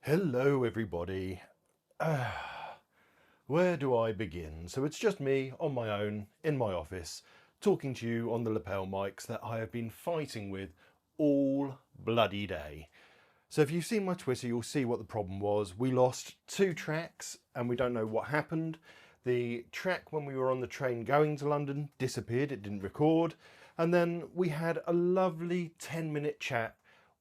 Hello everybody. Where do I begin? So it's just me on my own in my office talking to you on the lapel mics that I have been fighting with all bloody day. So if you've seen my Twitter, you'll see what the problem was. We lost 2 tracks and we don't know what happened. The track when we were on the train going to London disappeared, it didn't record. And then we had a lovely 10-minute chat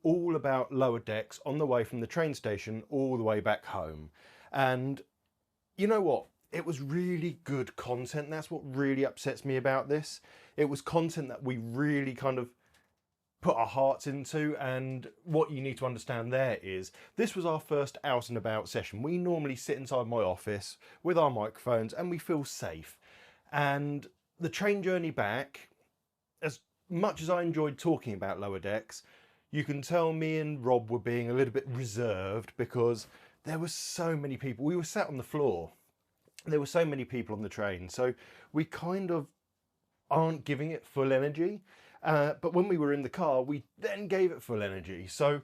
all about lower decks on the way from the train station all the way back home. And you know what? It was really good content. That's what really upsets me about this. It was content that we really kind of put our hearts into, and what you need to understand there is this was our first out and about session. We normally sit inside my office with our microphones and we feel safe. And the train journey back, as much as I enjoyed talking about lower decks, you can tell me and Rob were being a little bit reserved because there were so many people. We were sat on the floor. There were so many people on the train. So we kind of aren't giving it full energy. But when we were in the car, we then gave it full energy. So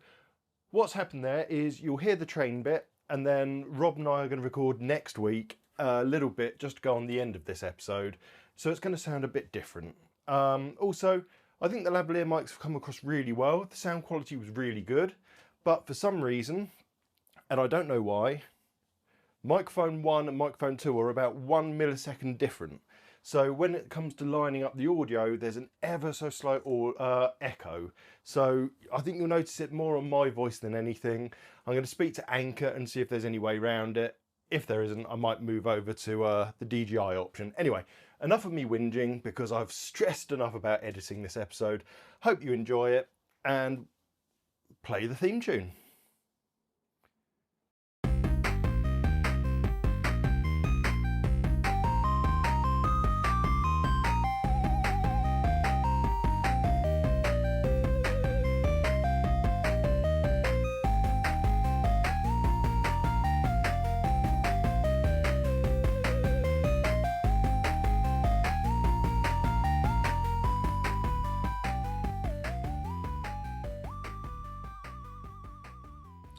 what's happened there is you'll hear the train bit, and then Rob and I are going to record next week a little bit just to go on the end of this episode. So it's going to sound a bit different. Also, I think the lavalier mics have come across really well. The sound quality was really good, but for some reason, and I don't know why, microphone 1 and microphone 2 are about 1 millisecond different. So when it comes to lining up the audio, there's an ever so slight echo. So I think you'll notice it more on my voice than anything. I'm going to speak to Anchor and see if there's any way around it. If there isn't, I might move over to the DJI option. Anyway, enough of me whinging because I've stressed enough about editing this episode. Hope you enjoy it and play the theme tune.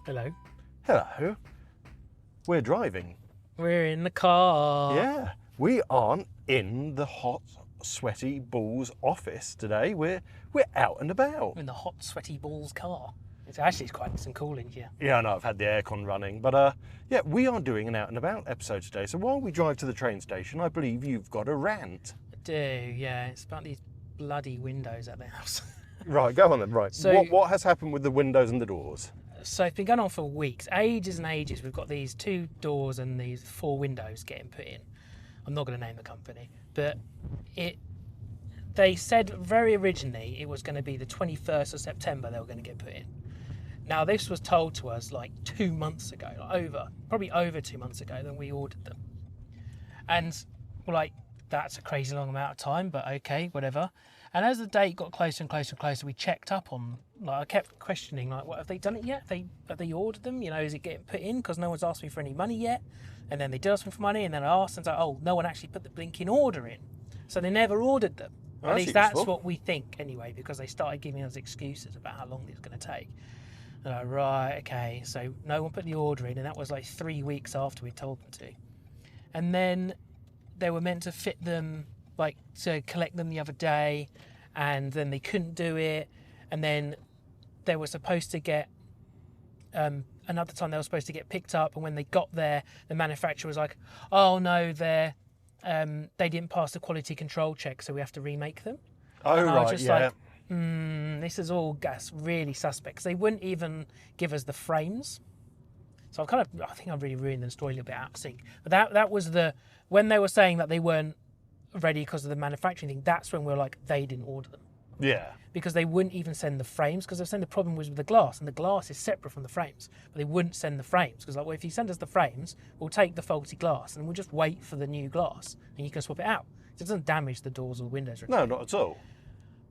Hello. Hello. We're driving. We're in the car. Yeah, we aren't in the hot, sweaty balls office today. We're out and about. We're in the hot, sweaty balls car. It's quite nice and cool in here. Yeah, I know, I've had the aircon running, but yeah, we are doing an out and about episode today. So while we drive to the train station, I believe you've got a rant. I do, yeah. It's about these bloody windows at the house. Right, go on then. Right. So- What has happened with the windows and the doors? So it's been going on for weeks, ages and ages. We've got these 2 doors and these 4 windows getting put in. I'm not going to name the company, but they said very originally it was going to be the 21st of September they were going to get put in. Now this was told to us like 2 months ago, probably over 2 months ago than we ordered them. And we're like, that's a crazy long amount of time, but okay, whatever. And as the date got closer and closer and closer, we checked up on, I kept questioning, what, have they done it yet? Have they ordered them? Is it getting put in? Because no one's asked me for any money yet. And then they did ask me for money, and then I asked, and it's like, oh, no one actually put the blinking order in. So they never ordered them. Oh, At that's least that's useful. what we think anyway, because they started giving us excuses about how long it was going to take. And I'm like, right, okay. So no one put the order in, and that was like 3 weeks after we told them to. And then they were meant to fit them, to collect them the other day, and then they couldn't do it. And then they were supposed to get, another time they were supposed to get picked up, and when they got there, the manufacturer was like, oh no, they didn't pass the quality control check, so we have to remake them. Oh, And I was right, just yeah. like, this is all really suspect, because they wouldn't even give us the frames. So I think I really ruined the story a little bit out of sync. But that was when they were saying that they weren't ready because of the manufacturing thing, that's when we were like, they didn't order them. Yeah. Because they wouldn't even send the frames, because they were saying the problem was with the glass, and the glass is separate from the frames. But they wouldn't send the frames, because if you send us the frames, we'll take the faulty glass and we'll just wait for the new glass, and you can swap it out. It doesn't damage the doors or the windows. No, not at all.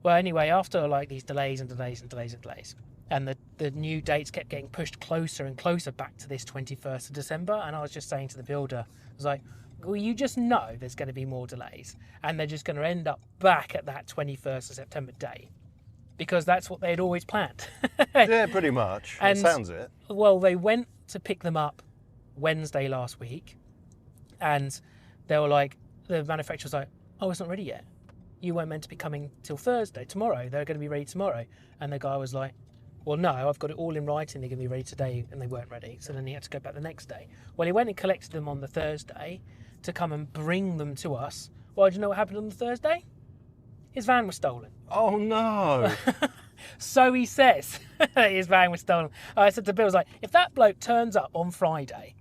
Well, anyway, after these delays and delays and delays and delays, and the new dates kept getting pushed closer and closer back to this 21st of December, and I was just saying to the builder, I was like, well, you just know there's going to be more delays, and they're just going to end up back at that 21st of September date. because that's what they'd always planned. Yeah, pretty much. And- It sounds it. Well, they went to pick them up Wednesday last week, and they were like, the manufacturer was like, oh, it's not ready yet. You weren't meant to be coming till Thursday, tomorrow. They're going to be ready tomorrow. And the guy was like, well, no, I've got it all in writing. They're going to be ready today, and they weren't ready. So then he had to go back the next day. Well, he went and collected them on the Thursday to come and bring them to us. Well, do you know what happened on the Thursday? His van was stolen. Oh no! So he says his van was stolen. I said to Bill, I was like, if that bloke turns up on Friday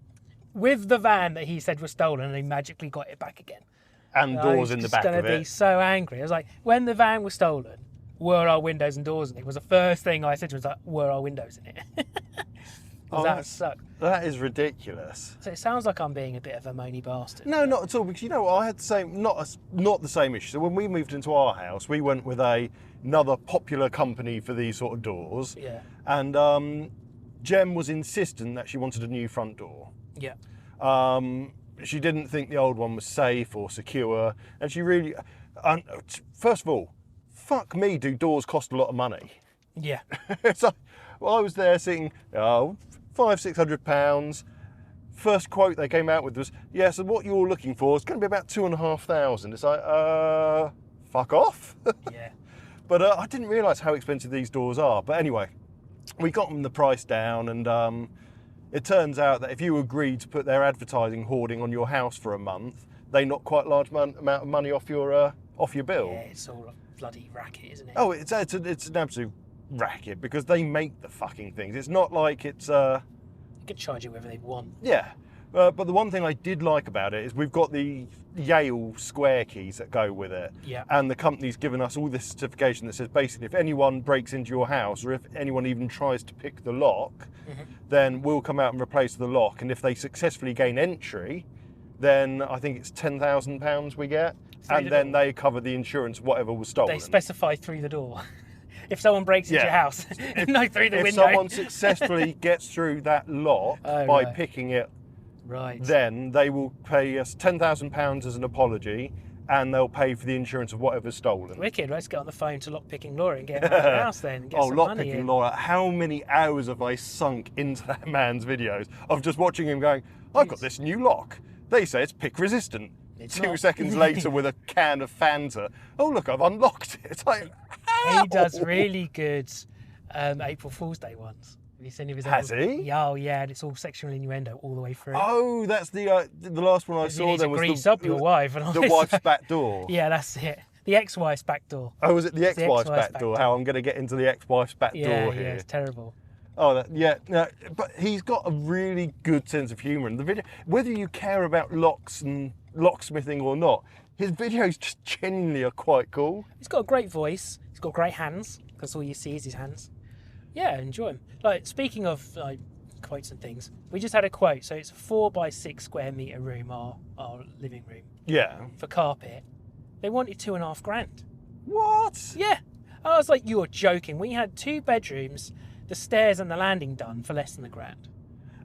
with the van that he said was stolen and he magically got it back again, And doors in the back he's of going to be it. so angry. I was like, when the van was stolen, were our windows and doors in it? Was the first thing I said to him, was like, were our windows in it? Oh, That sucked. that is ridiculous. So it sounds like I'm being a bit of a moany bastard. No, not at all. Because you know what, I had the same, not the same issue. So when we moved into our house, we went with another popular company for these sort of doors. Yeah. And Jem was insistent that she wanted a new front door. Yeah. She didn't think the old one was safe or secure, and she really. First of all, fuck me, do doors cost a lot of money? Yeah. It's like, well, I was there seeing £500-600. First quote they came out with was, yeah, so what you're looking for is going to be about £2,500. It's like, fuck off. Yeah. But I didn't realise how expensive these doors are. But anyway, we got them the price down, and it turns out that if you agreed to put their advertising hoarding on your house for a month, they knock quite a large amount of money off your bill. Yeah, it's all a bloody racket, isn't it? Oh, it's an absolute racket because they make the fucking things. It's not like it's They could charge you whatever they want. yeah. But the one thing I did like about it is we've got the Yale square keys that go with it. Yeah. And the company's given us all this certification that says basically if anyone breaks into your house or if anyone even tries to pick the lock, then we'll come out and replace the lock. And if they successfully gain entry, then I think it's £10,000 we get. Through And the then door. they cover the insurance of whatever was stolen. They specify through the door. If someone breaks into Yeah. your house, no, through the if window. someone successfully gets through that lock Oh, by right. picking it, Right. then they will pay us £10,000 as an apology, and they'll pay for the insurance of whatever's stolen. Wicked. Let's get on the phone to lockpicking Laura and get him out of the house then. And get Oh, some money lockpicking in. Laura! How many hours have I sunk into that man's videos of just watching him going, "I've got this new lock. They say it's pick resistant." It's 2 not. seconds later, with a can of Fanta, oh look, I've unlocked it. It's like, how? He does really good April Fool's Day ones. Have you seen his Has he? Yeah, oh, yeah, and it's all sexual innuendo all the way through. Oh, that's the last one I you saw. need to Then was grease up your wife and all the this wife's stuff. back door. Yeah, that's it. The ex-wife's back door. Oh, was it the It's the ex-wife's ex-wife's back back door? door. How I'm going to get into the ex-wife's back Yeah, door yeah, here. it's terrible. Oh, yeah, no, but he's got a really good sense of humour. And the video, whether you care about locks and locksmithing or not, his videos just genuinely are quite cool. He's got a great voice. He's got great hands. That's all you see is his hands. Yeah, enjoy him. Like, speaking of like quotes and things, we just had a quote. So it's a 4x6 square metre room, our living room, Yeah. for carpet. They wanted $2,500. What? Yeah. I was like, you're joking. We had 2 bedrooms, the stairs and the landing done for less than £1,000.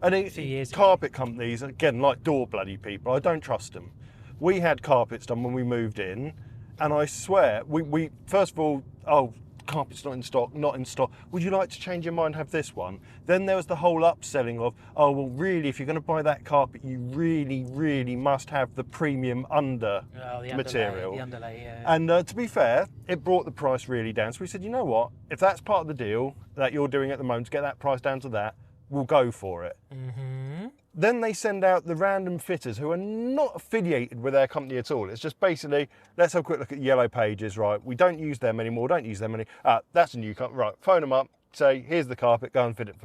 And A few years ago. carpet companies, again, like door bloody people, I don't trust them. We had carpets done when we moved in, and I swear, we first of all, oh, carpet's not in stock, not in stock. Would you like to change your mind, have this one? Then there was the whole upselling of, oh, well, really, if you're going to buy that carpet, you really, really must have the premium under Oh, the material. Underlay, the underlay, yeah. And to be fair, it brought the price really down. So we said, you know what? If that's part of the deal that you're doing at the moment to get that price down to that, we'll go for it. Mm-hmm. Then they send out the random fitters who are not affiliated with their company at all. It's just basically, let's have a quick look at Yellow Pages, right? We don't use them anymore, don't use them anymore. That's a new company, right? Phone them up, say, here's the carpet, go and fit it.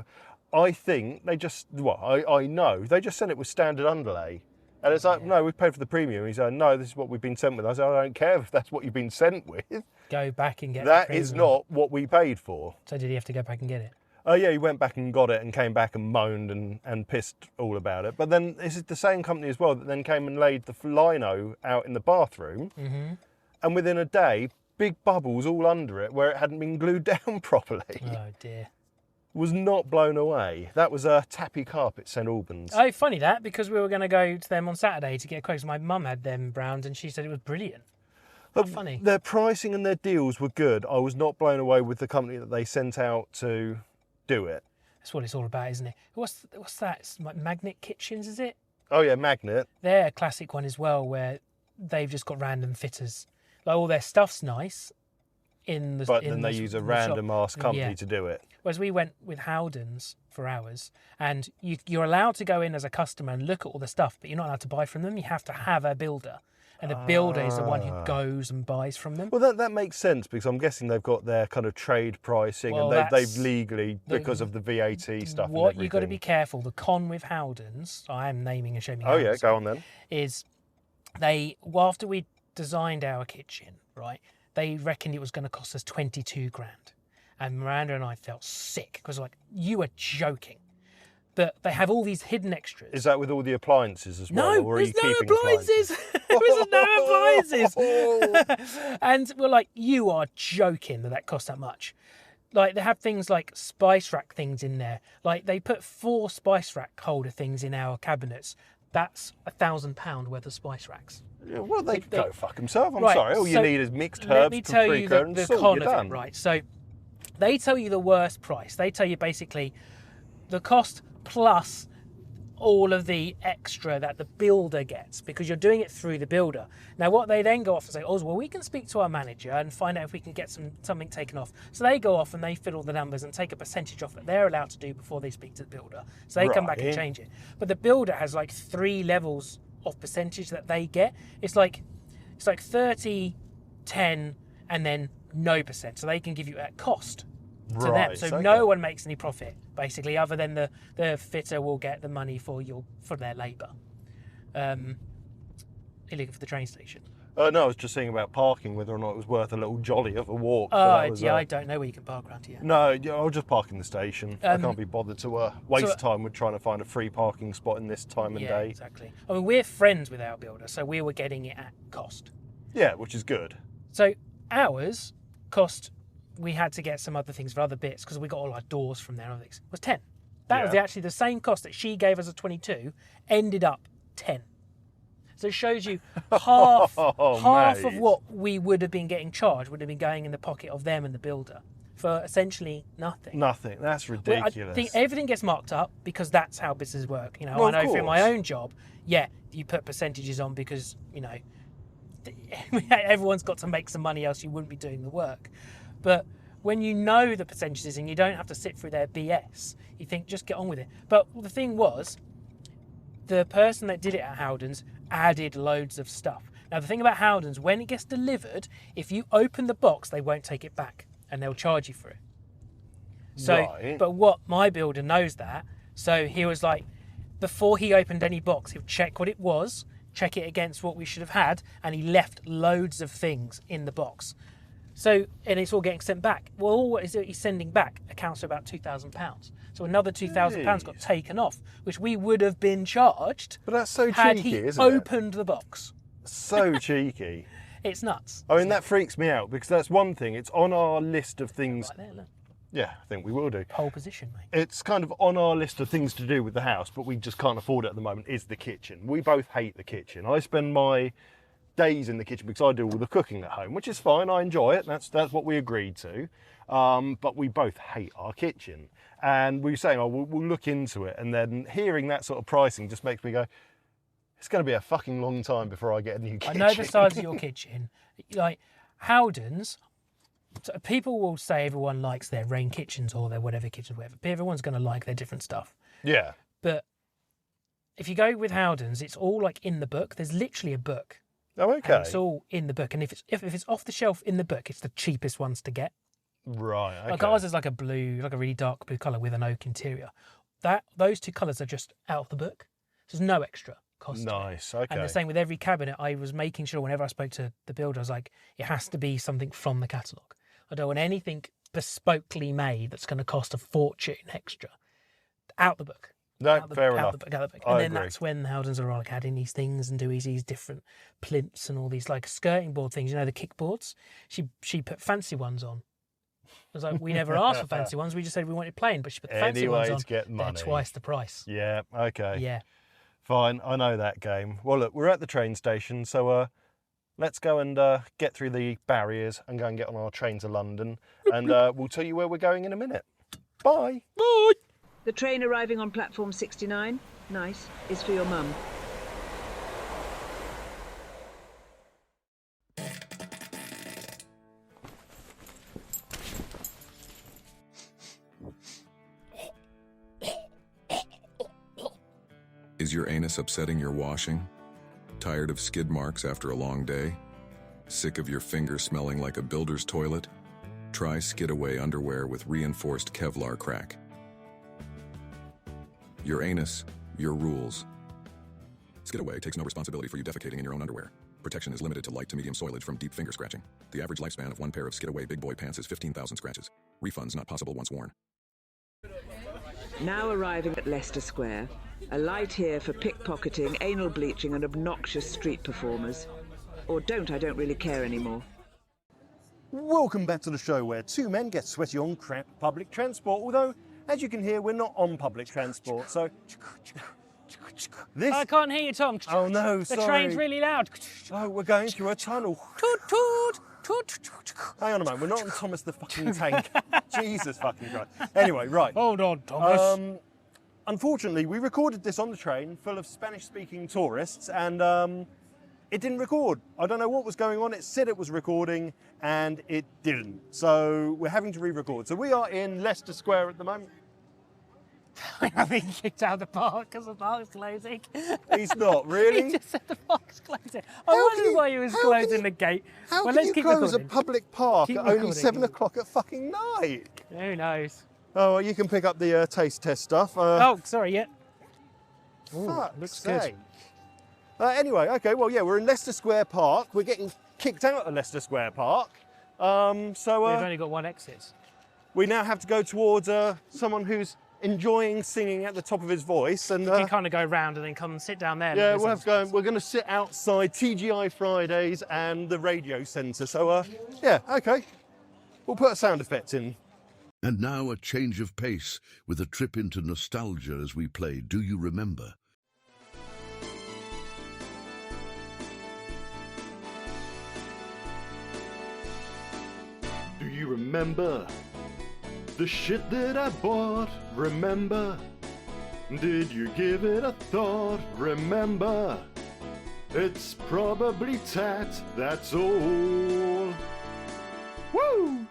I think they just, well, I know, they just sent it with standard underlay. And it's like, no, we've paid for the premium. He said, no, this is what we've been sent with. I said, I don't care if that's what you've been sent with. Go back and get That the is premium. not what we paid for. So did he have to go back and get it? Oh yeah, he went back and got it and came back and moaned and pissed all about it. But then this is the same company as well that then came and laid the lino out in the bathroom. Mm-hmm. And within a day, big bubbles all under it where it hadn't been glued down properly. Oh dear. Was not blown away. That was a Tappy Carpet, St Albans. Oh, funny that, because we were going to go to them on Saturday to get a quote. So my mum had them browned and she said it was brilliant. But funny. their pricing and their deals were good. I was not blown away with the company that they sent out to do it. That's what it's all about, isn't it? What's that? It's like Magnet Kitchens, is it? Oh yeah, Magnet. They're a classic one as well, where they've just got random fitters. Like all their stuff's nice. But then they use a random ass company to do it. Whereas we went with Howden's for hours, and you're allowed to go in as a customer and look at all the stuff, but you're not allowed to buy from them. You have to have a builder, and the builder is the one who goes and buys from them. Well, that makes sense, because I'm guessing they've got their kind of trade pricing, Well, and they've legally, because of the VAT stuff. What and you've got to be everything. careful. The con with Howden's, I am naming and shaming. Oh yeah, Howden's, go on then. is after we designed our kitchen, right? They reckoned it was going to cost us 22 grand. And Miranda and I felt sick because like, you are joking. But they have all these hidden extras. Is that with all the appliances as well? No, or are there's you no keeping appliances. There's no appliances. And we're like, you are joking that costs that much. Like they have things like spice rack things in there. Like they put 4 spice rack holder things in our cabinets. That's £1,000 worth of spice racks. Yeah, well, they could go fuck themselves. I'm Right, sorry. All you so need is mixed Let herbs, me tell you paprika, and the salt. con You're of done. it, right? So they tell you the worst price. They tell you basically the cost plus all of the extra that the builder gets because you're doing it through the builder. Now, what they then go off and say, oh, well, we can speak to our manager and find out if we can get something taken off. So they go off and they fill all the numbers and take a percentage off that they're allowed to do before they speak to the builder. So they come back and change it. But the builder has like 3 levels of percentage that they get. It's like 30, 10, and then no percent. So they can give you at cost to them. So no one makes any profit, basically, other than the fitter will get the money for their labour. You're looking for the train station. No, I was just saying about parking, whether or not it was worth a little jolly of a walk. I don't know where you can park around here. No, I'll just park in the station. I can't be bothered to waste time with trying to find a free parking spot in this time and day. Exactly. I mean, we're friends with our builder, so we were getting it at cost. Yeah, which is good. So ours cost, we had to get some other things for other bits because we got all our doors from there and other things, was 10. That was actually the same cost that she gave us a 22, ended up 10. So it shows you half of what we would have been getting charged would have been going in the pocket of them and the builder for essentially nothing. Nothing. That's ridiculous. I think everything gets marked up because that's how businesses work. You know, I know for my own job, you put percentages on because, you know, everyone's got to make some money, else you wouldn't be doing the work. But when you know the percentages and you don't have to sit through their BS, you think just get on with it. But the thing was, the person that did it at Howden's added loads of stuff. Now the thing about Howden's, when it gets delivered, if you open the box, they won't take it back and they'll charge you for it. So, but what my builder knows that, so he was like, before he opened any box, he'll check what it was, check it against what we should have had, and he left loads of things in the box. So, and it's all getting sent back. Well, all what he's sending back accounts for about £2,000. So another £2,000 got taken off, which we would have been charged. But that's so had cheeky, he isn't it? opened the box. So cheeky. It's nuts. I mean, that freaks me out because that's one thing. It's on our list of things. Right there, look. Yeah, I think we will do. Pole position, mate. It's kind of on our list of things to do with the house, but we just can't afford it at the moment, is the kitchen. We both hate the kitchen. I spend my days in the kitchen because I do all the cooking at home, which is fine. I enjoy it. That's what we agreed to. But we both hate our kitchen. And we were saying, oh, we'll look into it. And then hearing that sort of pricing just makes me go, it's going to be a fucking long time before I get a new kitchen. I know the size of your kitchen. Like, Howden's, people will say everyone likes their rain kitchens or their whatever kitchens, whatever. But everyone's going to like their different stuff. Yeah. But if you go with Howden's, it's all like in the book. There's literally a book. Oh, okay. And it's all in the book. And if it's off the shelf in the book, it's the cheapest ones to get. Right, okay. Like ours is like a blue, like a really dark blue colour with an oak interior. Those two colours are just out of the book. There's no extra cost. Nice, okay. And the same with every cabinet. I was making sure whenever I spoke to the builder, I was like, it has to be something from the catalogue. I don't want anything bespokely made that's going to cost a fortune extra. Out the book. No, fair enough. Out the book. And then that's when the Howden's are like adding these things and doing these different plinths and all these like skirting board things. You know, the kickboards? She put fancy ones on. I was like, we never asked for fancy ones. We just said we wanted plain, but she put the fancy ones on. To get money. They're twice the price. Yeah, okay. Yeah. Fine, I know that game. Well, look, we're at the train station, so let's go and get through the barriers and go and get on our train to London. And we'll tell you where we're going in a minute. Bye. Bye. The train arriving on platform 69, nice, is for your mum. Is your anus upsetting your washing? Tired of skid marks after a long day? Sick of your finger smelling like a builder's toilet? Try Skid Away underwear with reinforced Kevlar crack. Your anus, your rules. Skid Away takes no responsibility for you defecating in your own underwear. Protection is limited to light to medium soilage from deep finger scratching. The average lifespan of one pair of Skid Away Big Boy pants is 15,000 scratches. Refunds not possible once worn. Now arriving at Leicester Square, a light here for pickpocketing, anal bleaching and obnoxious street performers. Or don't really care anymore. Welcome back to the show where two men get sweaty on crap public transport, although, as you can hear, we're not on public transport, so... This... I can't hear you, Tom. Oh no, the sorry. train's really loud. Oh, we're going through a tunnel. Toot, toot, toot, toot, toot. Hang on a moment, we're not on Thomas the fucking Tank. Jesus fucking Christ. Anyway, right. Hold on, Thomas. Unfortunately, we recorded this on the train full of Spanish-speaking tourists, and it didn't record. I don't know what was going on. It said it was recording, and it didn't. So we're having to re-record. So we are in Leicester Square at the moment. I've been kicked out of the park because the park's closing. He's not, really? He just said the park's closing. I wondered why he was closing the gate. How well, can let's you keep close recording. a public park Keep at only recording. 7 o'clock at fucking night? Who knows? Oh, well, you can pick up the taste test stuff. Oh, sorry, yeah. Fuck's looks good. sake. Anyway, okay, well, yeah, we're in Leicester Square Park. We're getting kicked out of Leicester Square Park. So We've only got one exit. we now have to go towards someone who's enjoying singing at the top of his voice. And You can kind of go round and then come and sit down there. and yeah, listen. we'll have to go. We're going to sit outside TGI Fridays and the radio centre. So, yeah, okay. We'll put a sound effect in. And now a change of pace with a trip into nostalgia as we play Do You Remember? Do you remember the shit that I bought? Remember? Did you give it a thought? Remember? It's probably tat, that's all. Woo!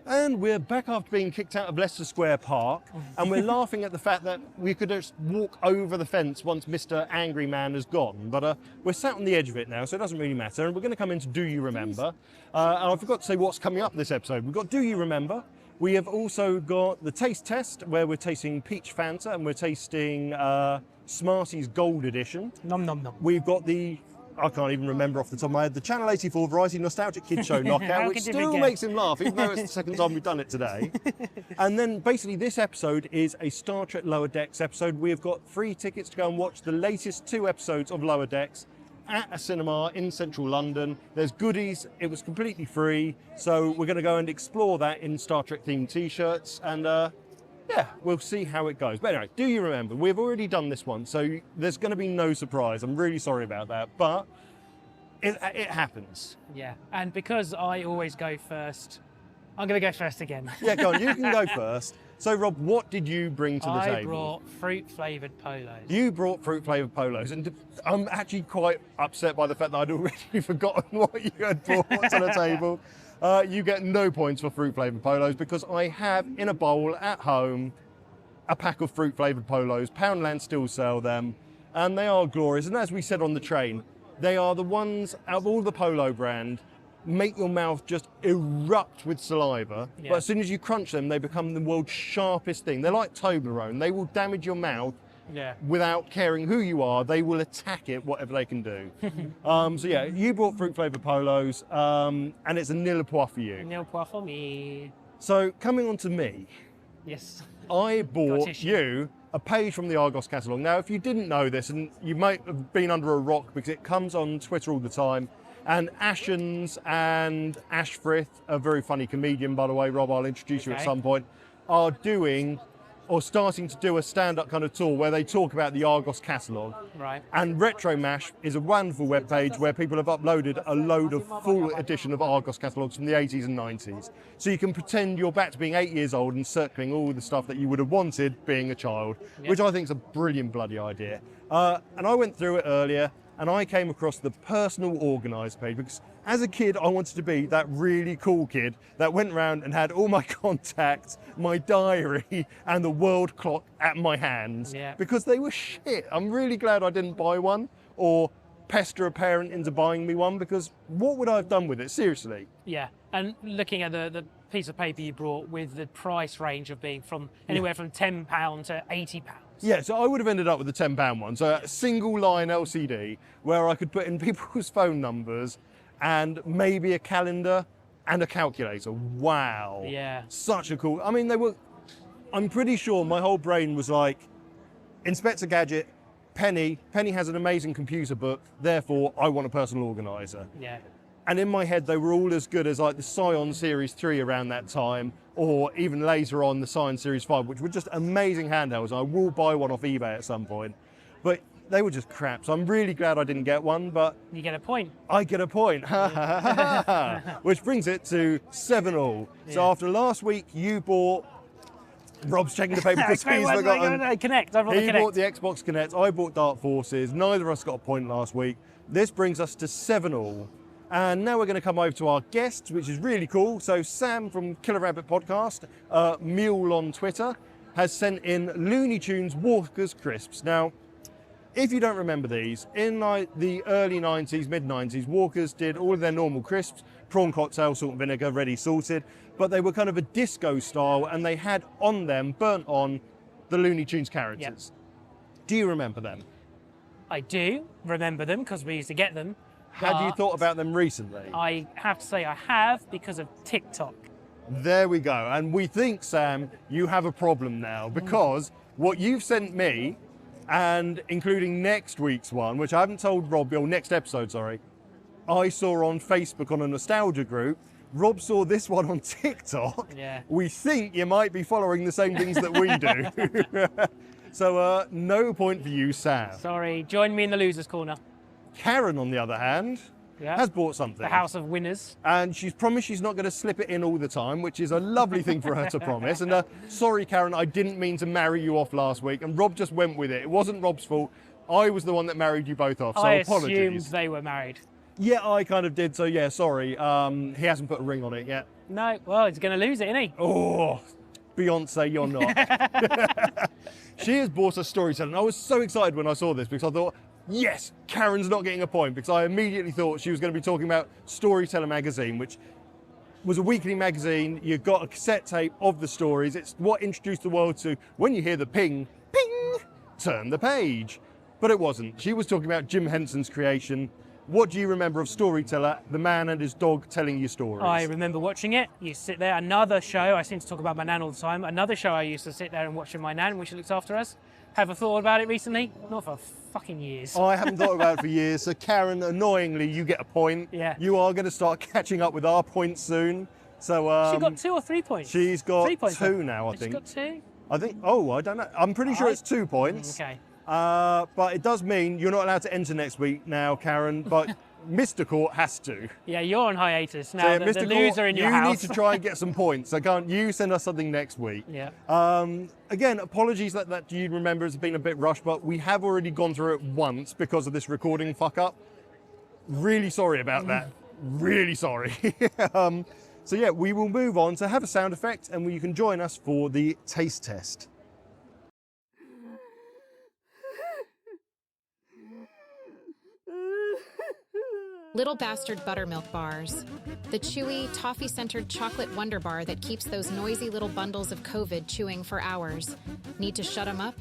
And we're back after being kicked out of Leicester Square Park, and we're laughing at the fact that we could just walk over the fence once Mr. Angry Man has gone. But we're sat on the edge of it now, so it doesn't really matter. And we're going to come into Do You Remember? And I forgot to say what's coming up this episode. We've got Do You Remember? We have also got the taste test, where we're tasting Peach Fanta, and we're tasting Smarties Gold Edition. Nom nom nom. We've got the... I can't even remember off the top of my head. The Channel 84 Variety Nostalgic Kids Show How knockout, which could you still forget? makes him laugh, even though it's the second time we've done it today. And then basically this episode is a Star Trek Lower Decks episode. We have got free tickets to go and watch the latest 2 episodes of Lower Decks at a cinema in central London. There's goodies. It was completely free. So we're going to go and explore that in Star Trek themed t-shirts. And yeah, we'll see how it goes. But anyway, Do You Remember? We've already done this one, so there's going to be no surprise. I'm really sorry about that. But it happens. Yeah, and because I always go first, I'm going to go first again. Yeah, go on, you can go first. So, Rob, what did you bring to the I table? brought fruit-flavoured polos. You brought fruit-flavoured polos, and I'm actually quite upset by the fact that I'd already forgotten what you had brought to the table. You get no points for fruit-flavoured polos because I have in a bowl at home a pack of fruit-flavoured polos. Poundland still sell them, and they are glorious. And as we said on the train, they are the ones out of all the polo brand make your mouth just erupt with saliva. Yeah. But as soon as you crunch them, they become the world's sharpest thing. They're like Toblerone. They will damage your mouth Yeah. without caring who you are. They will attack it, whatever they can do. So yeah, you brought fruit-flavoured polos, and it's a nil point for you. Nil point for me. So coming on to me, Yes. I bought tissue. you a page from the Argos catalogue. Now, if you didn't know this, and you might have been under a rock because it comes on Twitter all the time, and Ashens and Ashfrith, a very funny comedian, by the way, Rob, I'll introduce you at Okay. some point, are doing or starting to do a stand-up kind of tour where they talk about the Argos catalogue. Right. And RetroMash is a wonderful webpage where people have uploaded a load of full edition of Argos catalogues from the 80s and 90s. So you can pretend you're back to being 8 years old and circling all the stuff that you would have wanted being a child, which I think is a brilliant bloody idea. And I went through it earlier, and I came across the personal organised page because as a kid, I wanted to be that really cool kid that went around and had all my contacts, my diary, and the world clock at my hands because they were shit. I'm really glad I didn't buy one or pester a parent into buying me one, because what would I have done with it? Seriously. Yeah, and looking at the piece of paper you brought with the price range of being from anywhere from £10 to £80. Yeah, so I would have ended up with the £10 one. So a single line LCD where I could put in people's phone numbers and maybe a calendar and a calculator. Wow. Yeah. Such a cool, I mean, I'm pretty sure my whole brain was like, Inspector Gadget, Penny has an amazing computer book, therefore I want a personal organiser. Yeah. And in my head, they were all as good as like the Scion Series 3 around that time, or even later on the Scion Series 5, which were just amazing handhelds. I will buy one off eBay at some point. But they were just crap. So I'm really glad I didn't get one, but... You get a point. I get a point. Which brings it to 7-all. So after last week, you bought... Rob's checking the paper because he's forgotten. Connect. I bought the He Connect. bought the Xbox Connect. I bought Dark Forces. Neither of us got a point last week. This brings us to 7-all. And now we're going to come over to our guests, which is really cool. So Sam from Killer Rabbit Podcast, Mule on Twitter, has sent in Looney Tunes Walker's Crisps. Now, if you don't remember these, in like the early 90s, mid-90s, Walkers did all of their normal crisps, prawn cocktail, salt and vinegar, ready salted, but they were kind of a disco style and they had on them, burnt on, the Looney Tunes characters. Yep. Do you remember them? I do remember them because we used to get them. Had you thought about them recently? I have to say I have, because of TikTok. There we go. And we think, Sam, you have a problem now, because what you've sent me, and including next week's one, which I haven't told Rob, or next episode, sorry, I saw on Facebook on a nostalgia group. Rob saw this one on TikTok. Yeah. We think you might be following the same things that we do. So no point for you, Sam. Sorry, join me in the loser's corner. Karen, on the other hand, has bought something. The House of Winners. And she's promised she's not going to slip it in all the time, which is a lovely thing for her to promise. And sorry, Karen, I didn't mean to marry you off last week. And Rob just went with it. It wasn't Rob's fault. I was the one that married you both off, so apologies. I assumed they were married. Yeah, I kind of did, so yeah, sorry. He hasn't put a ring on it yet. No, well, he's going to lose it, isn't he? Oh, Beyonce, you're not. She has bought a storyteller. And I was so excited when I saw this because I thought, yes, Karen's not getting a point, because I immediately thought she was going to be talking about Storyteller magazine, which was a weekly magazine. You got a cassette tape of the stories. It's what introduced the world to, when you hear the ping, ping, turn the page. But it wasn't. She was talking about Jim Henson's creation. What do you remember of Storyteller, the man and his dog telling you stories? I remember watching it. You sit there. Another show, I seem to talk about my nan all the time. Another show I used to sit there and watch with my nan when she looked after us. Have I thought about it recently? Not for fucking years. I haven't thought about it for years. So Karen, annoyingly, you get a point. Yeah. You are going to start catching up with our points soon. So she got 2 or 3 points. She's got 3 points 2 now, I She's think. got 2? I think, I don't know. I'm pretty sure it's 2 points. Okay. But it does mean you're not allowed to enter next week now, Karen, but Mr. Court has to. Yeah, you're on hiatus now. So, yeah, the Mr. loser Court, in your you house. need to try and get some points. So can't you send us something next week? Yeah. Again, apologies that you remember has been a bit rushed, but we have already gone through it once because of this recording fuck up. Really sorry about that. Really sorry. So yeah, we will move on to have a sound effect, and you can join us for the taste test. Little Bastard Buttermilk Bars. The chewy, toffee-centered chocolate wonder bar that keeps those noisy little bundles of COVID chewing for hours. Need to shut them up?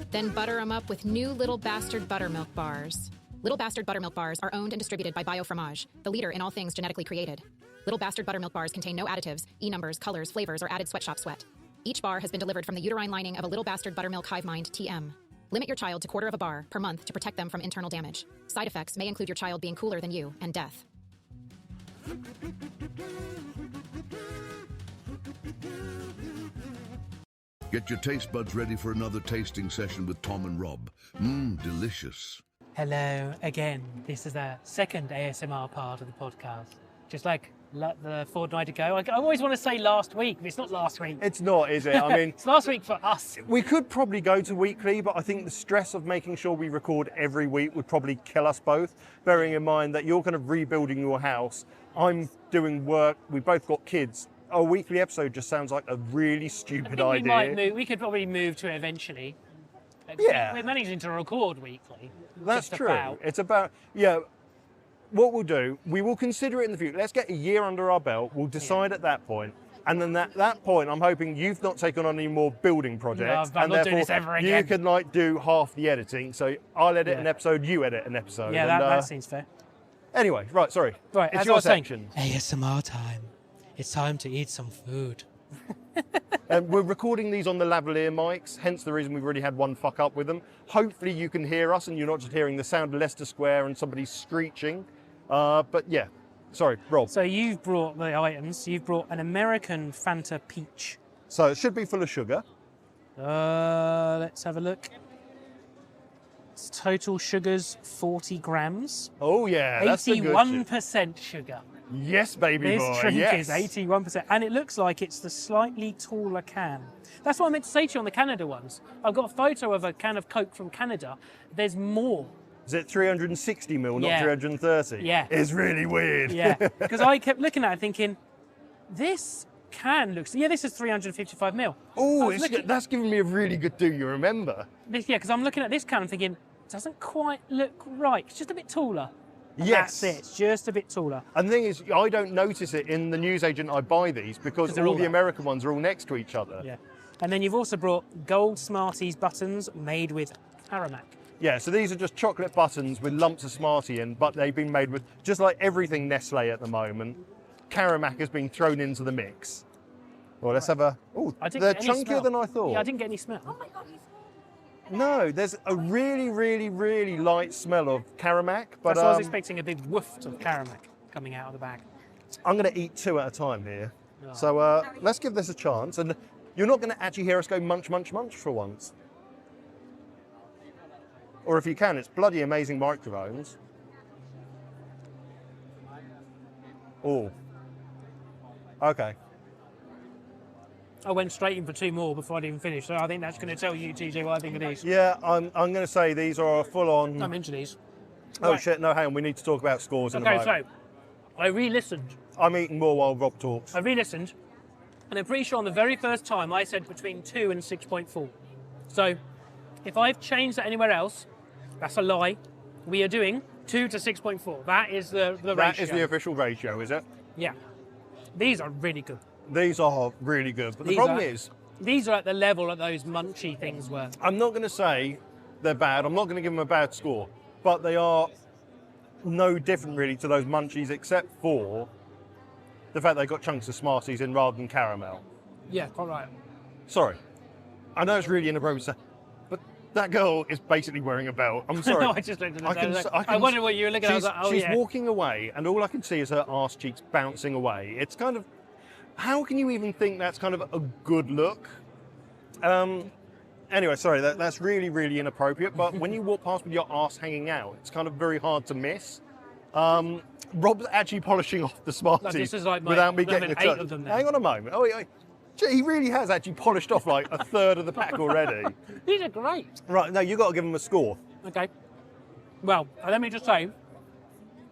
Then butter them up with new Little Bastard Buttermilk Bars. Little Bastard Buttermilk Bars are owned and distributed by Biofromage, the leader in all things genetically created. Little Bastard Buttermilk Bars contain no additives, e-numbers, colors, flavors, or added sweatshop sweat. Each bar has been delivered from the uterine lining of a Little Bastard Buttermilk hive mind, TM. Limit your child to quarter of a bar per month to protect them from internal damage. Side effects may include your child being cooler than you and death. Get your taste buds ready for another tasting session with Tom and Rob. Delicious. Hello again. This is the second ASMR part of the podcast. Just like the fortnight ago. I always want to say last week, but it's not last week. It's not, is it? I mean, It's last week for us. we could probably go to weekly, but I think the stress of making sure we record every week would probably kill us both, bearing in mind that you're kind of rebuilding your house. I'm doing work. We've both got kids. A weekly episode just sounds like a really stupid idea. We could probably move to it eventually. Yeah. We're managing to record weekly. That's just true. about. It's about, what we'll do, we will consider it in the future. Let's get a year under our belt. We'll decide at that point. And then at that point, I'm hoping you've not taken on any more building projects. No, I'm and not doing therefore this ever again. you can do half the editing. So I'll edit an episode, you edit an episode. Yeah, and, that seems fair. Anyway, right, sorry. Right, it's as I your was saying, section. ASMR time. It's time to eat some food. We're recording these on the lavalier mics, hence the reason we've already had one fuck up with them. Hopefully you can hear us and you're not just hearing the sound of Leicester Square and somebody screeching. But yeah, sorry, Rob. So you've brought the items. You've brought an American Fanta Peach. So it should be full of sugar. Let's have a look. Its total sugar's 40 grams. Oh yeah, that's the good shit. 81% sugar. Yes, baby This boy, drink yes. is 81%, and it looks like it's the slightly taller can. That's what I meant to say to you on the Canada ones. I've got a photo of a can of Coke from Canada. There's more. Is it 360 mil, not Yeah. 330? Yeah. It's really weird. Yeah, because I kept looking at it thinking, this can looks... Yeah, this is 355 mil. Oh, I was looking- that's giving me a really good do you remember? because I'm looking at this can and thinking, it doesn't quite look right. It's just a bit taller. And Yes. That's it. It's just a bit taller. And the thing is, I don't notice it in the newsagent I buy these because they're all all the there. American ones are all next to each other. Yeah. And then you've also brought gold Smarties buttons made with Caramac. Yeah, so these are just chocolate buttons with lumps of Smartie in, but they've been made with, just like everything Nestle at the moment, Caramac has been thrown into the mix. Well, let's have a... Oh, I didn't they're get any chunkier smell. than I thought. Yeah, I didn't get any smell. No, there's a really, really, really light smell of Caramac, but That's why I was expecting a big woof of Caramac coming out of the bag. I'm going to eat two at a time here. Oh. So let's give this a chance. And you're not going to actually hear us go munch, munch, munch for once. Or if you can, it's bloody amazing microphones. Oh. Okay. I went straight in for two more before I'd even finished, so I think that's going to tell you, TJ, what I think of these. Yeah, I'm going to say these are full-on... I'm into these. Oh, Right. shit, no, hang on. We need to talk about scores in a Okay, moment. so I re-listened. I'm eating more while Rob talks. I re-listened, and I'm pretty sure on the very first time I said between 2 and 6.4. So if I've changed that anywhere else, that's a lie. We are doing 2 to 6.4. That is the ratio. That is the official ratio, is it? Yeah. These are really good. These are really good. But the These problem are- is, These are at the level that those munchy things were. I'm not going to say they're bad. I'm not going to give them a bad score. But they are no different, really, to those munchies, except for the fact they got chunks of Smarties in rather than caramel. Yeah, quite right. Sorry. I know it's really inappropriate to say, but that girl is basically wearing a belt. I'm sorry. No, I just looked at I the can I, s- I I can- wondered what you were looking at. I was like, oh she's yeah. walking away, and all I can see is her arse cheeks bouncing away. It's kind of, how can you even think that's kind of a good look? Anyway, sorry, that's really, really inappropriate. But when you walk past with your arse hanging out, it's kind of very hard to miss. Rob's actually polishing off the Smarties this is like my without me getting a 8 touch. of them now. Hang on a moment. Oh, yeah. He really has actually polished off like a third of the pack already. These are great. Right, now you've got to give him a score. Okay. Well, let me just say,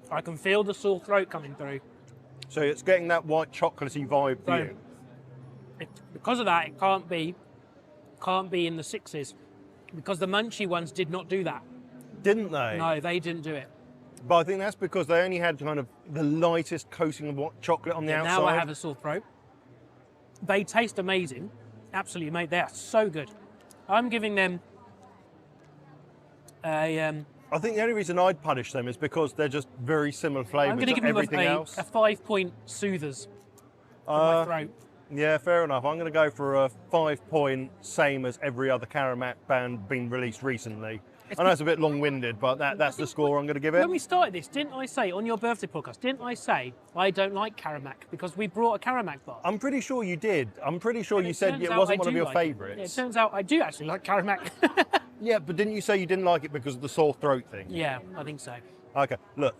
I can feel the sore throat coming through. So it's getting that white chocolatey vibe So, for you. Because of that, it can't be in the 6s, because the munchy ones did not do that. Didn't they? No, they didn't do it. But I think that's because they only had kind of the lightest coating of chocolate on the outside. Now I have a sore throat. They taste amazing, absolutely, mate. They are so good. I'm giving them a. I think the only reason I'd punish them is because they're just very similar I'm flavours going to to give them everything else. a 5-point soothers for my throat. Yeah, fair enough. I'm going to go for a 5-point, same as every other Karamak band been released recently. I know it's a bit long-winded, but that's the score I'm going to give it. When we started this, didn't I say on your birthday podcast, didn't I say I don't like Karamak because we brought a Karamak bar? I'm pretty sure you did. I'm pretty sure And you it said turns it out wasn't I one of do your like it. favourites. Yeah, it turns out I do actually like Karamak. Yeah, but didn't you say you didn't like it because of the sore throat thing? Yeah, I think so. Okay, look.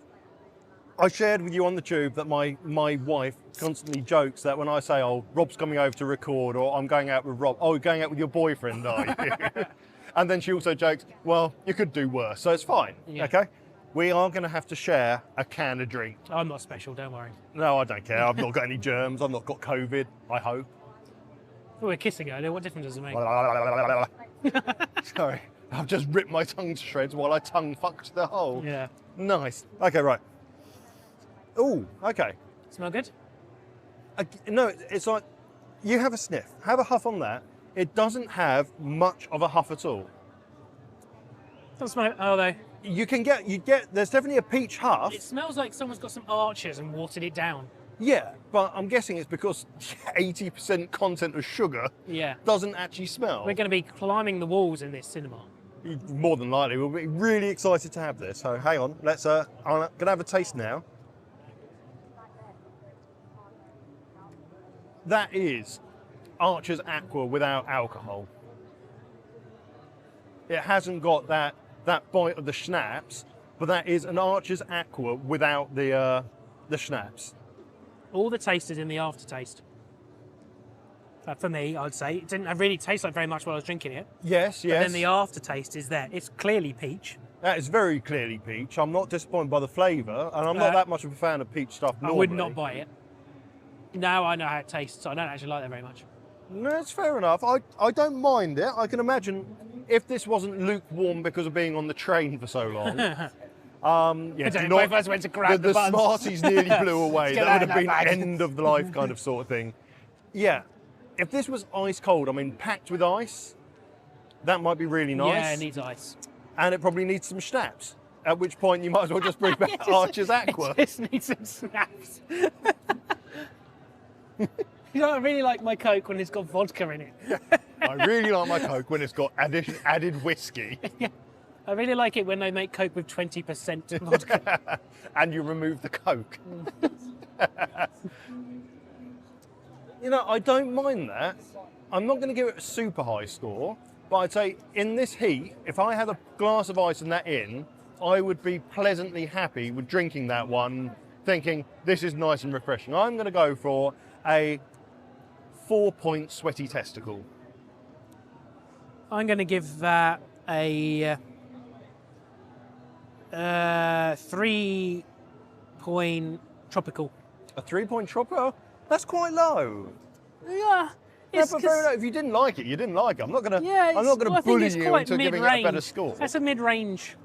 I shared with you on the tube that my wife constantly jokes that when I say, oh, Rob's coming over to record, or I'm going out with Rob, oh, you're going out with your boyfriend, are you? And then she also jokes, well, you could do worse, so it's fine, Yeah. okay? We are going to have to share a can of drink. I'm not special, don't worry. No, I don't care. I've not got any germs. I've not got COVID, I hope. If we're kissing earlier, what difference does it make? Sorry, I've just ripped my tongue to shreds while I tongue fucked the hole. Yeah. Nice. Okay, right. Oh, okay. Smell good? No, it's like, you have a sniff, have a huff on that. It doesn't have much of a huff at all. Doesn't smell. Oh, though. You get, there's definitely a peach huff. It smells like someone's got some Archers and watered it down. Yeah, but I'm guessing it's because 80% content of sugar Yeah. doesn't actually smell. We're going to be climbing the walls in this cinema. More than likely, we'll be really excited to have this. So hang on, I'm gonna have a taste now. That is Archer's Aqua without alcohol. It hasn't got that bite of the schnapps, but that is an Archer's Aqua without the schnapps. All the taste is in the aftertaste. For me, I'd say. It didn't really taste like very much while I was drinking it. Yes, But yes. then the aftertaste is there. It's clearly peach. That is very clearly peach. I'm not disappointed by the flavour, and I'm not that much of a fan of peach stuff normally. I would not buy it. Now I know how it tastes, so I don't actually like that very much. No, it's fair enough. I don't mind it. I can imagine if this wasn't lukewarm because of being on the train for so long. Yeah, do not, both of us went to grab the the buns. Smarties nearly blew away. Get That would that have in been that bag. end of the life kind of sort of thing. Yeah, if this was ice cold, I mean packed with ice, that might be really nice. Yeah, it needs ice. And it probably needs some schnapps. At which point you might as well just bring back Archer's Aqua. It just needs some snaps. You know, I really like my Coke when it's got vodka in it. I really like my Coke when it's got added whiskey. I really like it when they make Coke with 20% vodka. And you remove the Coke. You know, I don't mind that. I'm not going to give it a super high score, but I'd say in this heat, if I had a glass of ice and that in, I would be pleasantly happy with drinking that one, thinking this is nice and refreshing. I'm going to go for a 4-point sweaty testicle. I'm going to give that a 3-point tropical. A 3-point tropical? That's quite low. Yeah. Yeah, It's but fair enough. If you didn't like it, you didn't like it. I'm not going to. yeah, I'm not going to I think bully it's you quite into giving it a better score. That's a mid-range.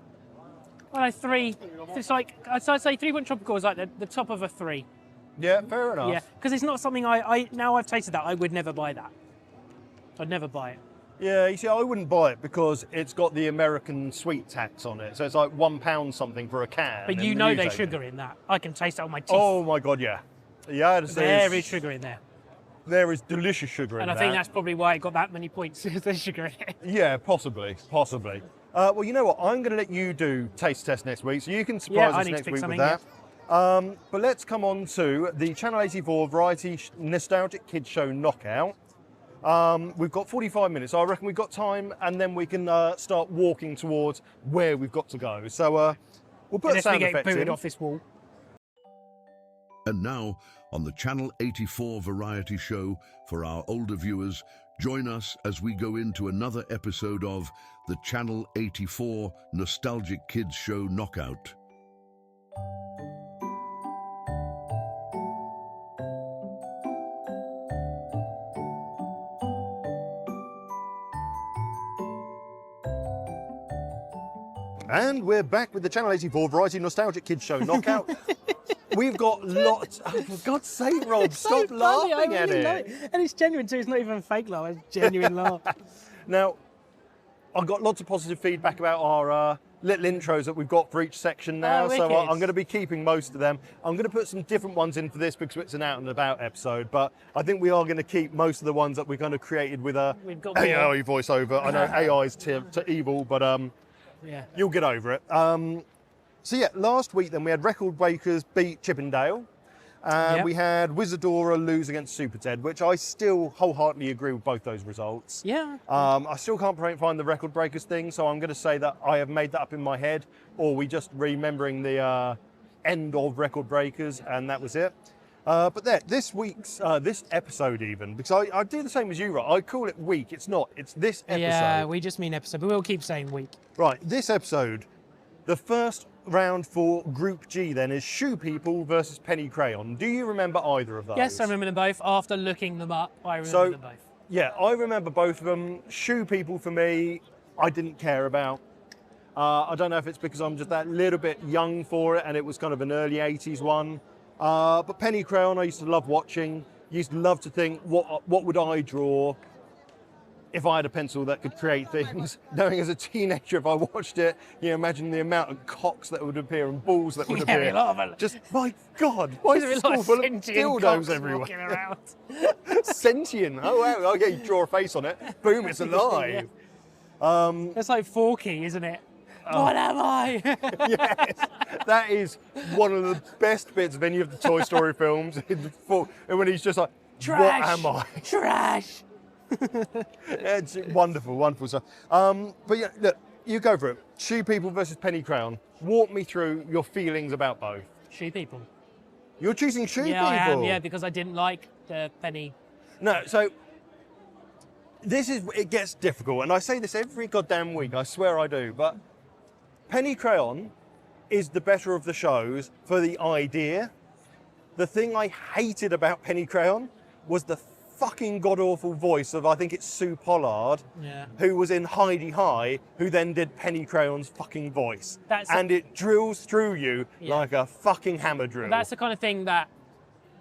Well, 3. It's like, I'd say 3-point tropical is like the top of a 3. Yeah, fair enough. Yeah, because it's not something I now I've tasted that, I would never buy that. I'd never buy it. Yeah, you see, I wouldn't buy it because it's got the American sweet tax on it. So it's like £1 something for a can. But in you the know news there's agent. sugar in that. I can taste that on my teeth. Oh my God, yeah. Yeah, there is sugar in there. There is delicious sugar in And that. I think that's probably why it got that many points. There's sugar in it. Yeah, possibly. Well, you know what? I'm going to let you do taste test next week, so you can surprise I us need to next pick week with something, that. But let's come on to the Channel 84 Variety Nostalgic Kids Show Knockout. We've got 45 minutes, so I reckon we've got time, and then we can start walking towards where we've got to go. So we'll put a Unless we sound get effect booted in. off this wall. And now, on the Channel 84 variety show for our older viewers, join us as we go into another episode of the Channel 84 Nostalgic Kids Show Knockout. And we're back with the Channel 84 Variety Nostalgic Kids Show Knockout. We've got lots. Oh, for God's sake, Rob, It's stop so funny, laughing I at really it. like it. And it's genuine too. It's not even a fake laugh. It's genuine laugh. Now, I've got lots of positive feedback about little intros that we've got for each section now. Oh, So wicked. I'm going to be keeping most of them. I'm going to put some different ones in for this because it's an out and about episode. But I think we are going to keep most of the ones that we kind of created with a We've got more. AI voiceover. I know AI is to evil, but Yeah. you'll get over it. So yeah, last week then we had Record Breakers beat Chippendale. Yep. We had Wizardora lose against Super Ted, which I still wholeheartedly agree with both those results. Yeah. I still can't find the Record Breakers thing, so I'm going to say that I have made that up in my head, or we just remembering the end of Record Breakers, and that was it. But there, this week's, this episode even, because I do the same as you, right? I call it week. It's not. It's this episode. Yeah, we just mean episode, but we'll keep saying week. Right, this episode, the first round for Group G then is Shoe People versus Penny Crayon. Do you remember either of those? Yes, I remember them both. After looking them up, I remember So, them both. yeah, I remember both of them. Shoe People for me, I didn't care about. I don't know if it's because I'm just that little bit young for it and it was kind of an early 80s one. But Penny Crayon I used to love watching. Used to love to think, what would I draw if I had a pencil that could create things? Knowing as a teenager, if I watched it, you know, imagine the amount of cocks that would appear and balls that would Yeah, appear. a lot of it. Just, my God, why is There's the a lot school of full of sentient dildos cocks everywhere? walking around. Sentient. Oh, wow. Okay, you draw a face on it. Boom, it's alive. It's like Forky, isn't it? Oh. What am I? Yes, that is one of the best bits of any of the Toy Story films. And when he's just like, Trash. what am I? Trash. It's wonderful, wonderful stuff. But yeah, look, you go for it. Shoe People versus Penny Crayon. Walk me through your feelings about both. Shoe People. You're choosing Shoe Yeah, People. I am. Yeah, because I didn't like the Penny. No, so it gets difficult, and I say this every goddamn week. I swear I do. But Penny Crayon is the better of the shows for the idea. The thing I hated about Penny Crayon was the fucking god-awful voice of, I think it's Sue Pollard, Yeah. who was in Heidi High, who then did Penny Crayon's fucking voice. That's it drills through you Yeah. like a fucking hammer drill. That's the kind of thing that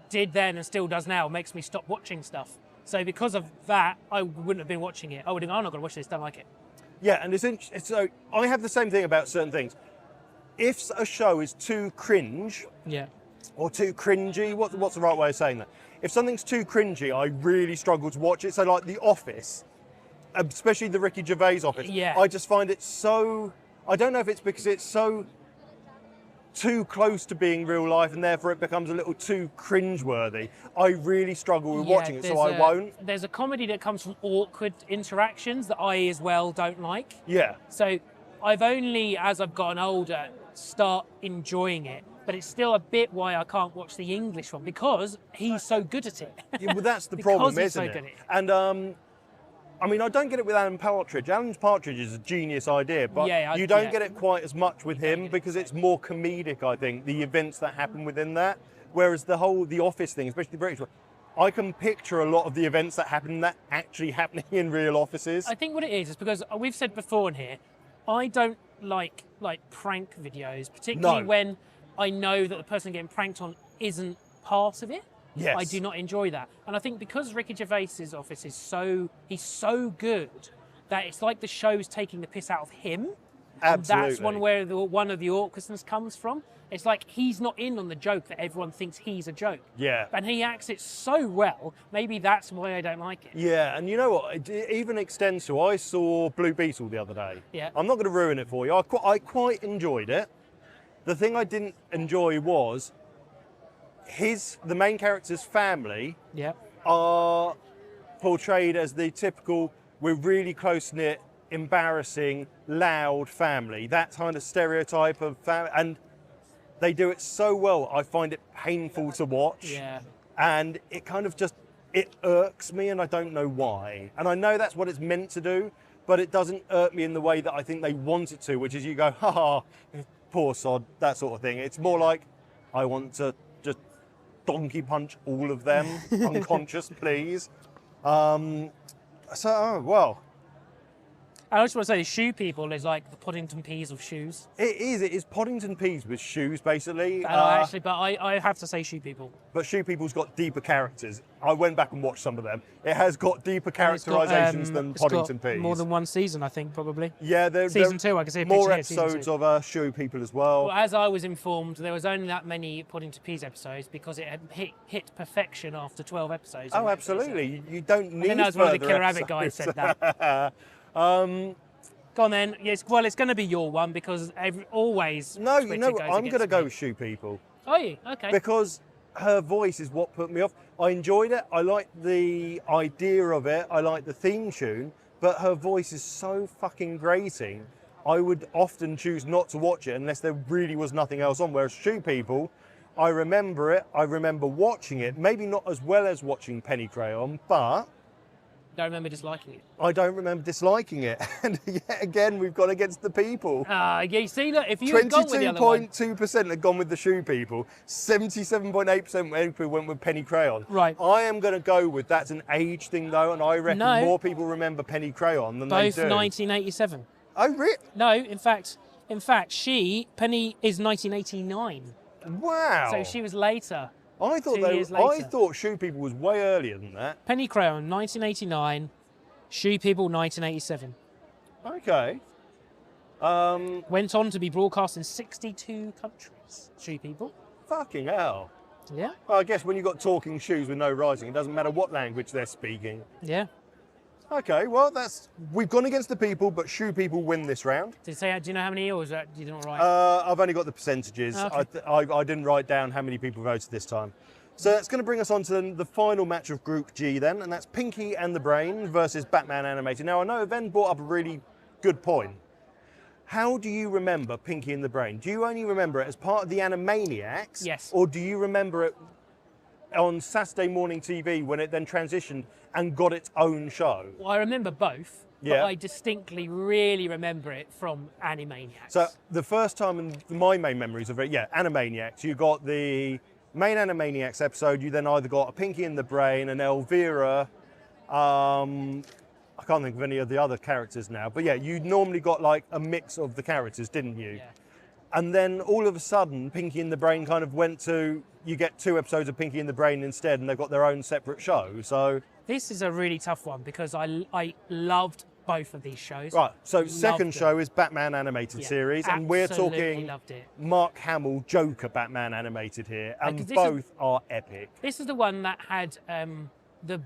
did then and still does now, makes me stop watching stuff. So because of that, I wouldn't have been watching it. I would have gone, I'm not going to watch this, don't like it. Yeah, and so I have the same thing about certain things. If a show is too cringe Yeah. or too cringy, what's the right way of saying that? If something's too cringy, I really struggle to watch it. So like The Office, especially the Ricky Gervais Office, Yeah. I just find it so, I don't know if it's because it's so too close to being real life and therefore it becomes a little too cringe-worthy. I really struggle with watching it, so I won't. There's a comedy that comes from awkward interactions that I as well don't like. Yeah. So I've only, as I've gotten older, start enjoying it. But it's still a bit why I can't watch the English one, because he's so good at it. Yeah, well, that's the Because problem, he's isn't so it? good at it. And I mean, I don't get it with Alan Partridge. Alan Partridge is a genius idea, but Yeah, you don't yeah. get it quite as much with him because it's more comedic, I think, the events that happen within that. Whereas The Office thing, especially the British one, I can picture a lot of the events that happen that actually happening in real offices. I think what it is because we've said before in here, I don't like prank videos, particularly No. when I know that the person getting pranked on isn't part of it. Yes. I do not enjoy that. And I think because Ricky Gervais's Office is he's so good that it's like the show's taking the piss out of him. And that's Absolutely. one where one of the awkwardness comes from. It's like he's not in on the joke that everyone thinks he's a joke. Yeah. And he acts it so well, maybe that's why I don't like it. Yeah, and you know what? It even extends to, I saw Blue Beetle the other day. Yeah. I'm not going to ruin it for you. I quite enjoyed it. The thing I didn't enjoy was the main character's family Yeah. are portrayed as the typical, we're really close-knit, embarrassing, loud family. That kind of stereotype of family. And they do it so well, I find it painful to watch. Yeah. And it kind of just, it irks me and I don't know why. And I know that's what it's meant to do, but it doesn't irk me in the way that I think they want it to, which is you go, ha, poor sod, that sort of thing. It's more like, I want to just donkey punch all of them, unconscious, please. Well, I just want to say, shoe people is like the Poddington Peas of shoes. It is Poddington Peas with shoes, basically. But I have to say shoe people. But Shoe People's got deeper characters. I went back and watched some of them. It has got deeper characterizations than Poddington Peas. More than one season, I think, probably. Yeah, Season 2, I can see a more picture here, season episodes 2. of Shoe People as well. Well, as I was informed, there was only that many Poddington Peas episodes because it had hit perfection after 12 episodes. Oh, absolutely. You don't need I think that was one of the further Killer Rabbit guys said that. Go on then. Yes, well, it's going to be your one because always. No, Twitter you know, goes I'm going to against go me. with Shoe People. Are you? Okay. Because her voice is what put me off. I enjoyed it. I liked the idea of it. I liked the theme tune. But her voice is so fucking grating. I would often choose not to watch it unless there really was nothing else on. Whereas Shoe People, I remember it. I remember watching it. Maybe not as well as watching Penny Crayon, but Don't remember disliking it. I don't remember disliking it. And yet again, we've gone against the people. Yeah, you see that if you had gone with the other one, 22.2% had gone with the Shoe People. 77.8% went with Penny Crayon. Right. I am going to go with that's an age thing though, and I reckon No. more people remember Penny Crayon than both they do. 1987. Oh, really? No, in fact, Penny is 1989. Wow. So she was later. I thought 2 they. years I later. thought Shoe People was way earlier than that. Penny Crayon, 1989. Shoe People, 1987. Okay. Went on to be broadcast in 62 countries. Shoe People. Fucking hell. Yeah. Well, I guess when you've got talking shoes with no writing, it doesn't matter what language they're speaking. Yeah. Okay, well, we've gone against the people, but Shoe People win this round. Did you say? Do you know how many, or was that you didn't write? I've only got the percentages. Okay. I didn't write down how many people voted this time. So that's going to bring us on to the final match of Group G then, and that's Pinky and the Brain versus Batman Animated. Now, I know Ben brought up a really good point. How do you remember Pinky and the Brain? Do you only remember it as part of the Animaniacs? Yes. Or do you remember it on Saturday morning TV when it then transitioned and got its own show? Well, I remember both, but Yeah. I distinctly really remember it from Animaniacs. So the first time, and my main memories of it, yeah, Animaniacs. You got the main Animaniacs episode. You then either got a Pinky and the Brain, and Elvira. I can't think of any of the other characters now, but yeah, you normally got like a mix of the characters, didn't you? Yeah. And then all of a sudden, Pinky and the Brain kind of went to, you get 2 episodes of Pinky and the Brain instead, and they've got their own separate show. So This is a really tough one because I loved both of these shows. right, so Loved second it. show is Batman Animated Yeah, Series, and we're absolutely talking loved it. Mark Hamill Joker Batman Animated here, and 'cause this both are epic. This is the one that had the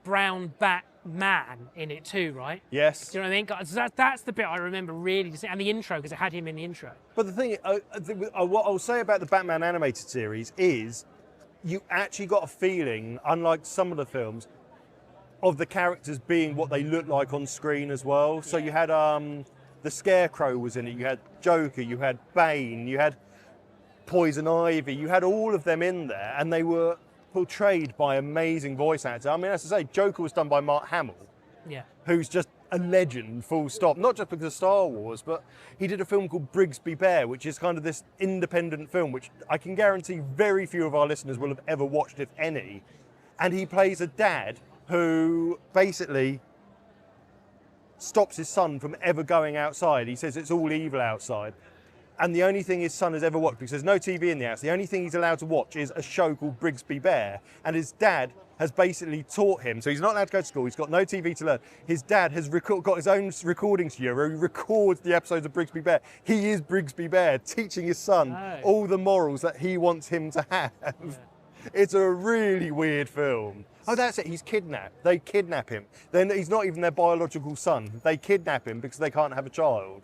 brown Batman in it too, right? Yes. Do you know what I mean? 'Cause that's the bit I remember really, and the intro because it had him in the intro. But the thing, what I'll say about the Batman Animated Series is you actually got a feeling, unlike some of the films, of the characters being what they look like on screen as well. So you had the Scarecrow was in it, you had Joker, you had Bane, you had Poison Ivy, you had all of them in there, and they were portrayed by amazing voice actors. I mean, as I say, Joker was done by Mark Hamill, Yeah. who's just a legend, full stop. Not just because of Star Wars, but he did a film called Brigsby Bear, which is kind of this independent film, which I can guarantee very few of our listeners will have ever watched, if any. And he plays a dad who basically stops his son from ever going outside. He says it's all evil outside. And the only thing his son has ever watched, because there's no TV in the house, the only thing he's allowed to watch is a show called Brigsby Bear. And his dad has basically taught him, so he's not allowed to go to school, he's got no TV to learn. His dad has got his own recording studio where he records the episodes of Brigsby Bear. He is Brigsby Bear, teaching his son all the morals that he wants him to have. Yeah. It's a really weird film. Oh, that's it, he's kidnapped. They kidnap him. Then he's not even their biological son. They kidnap him because they can't have a child.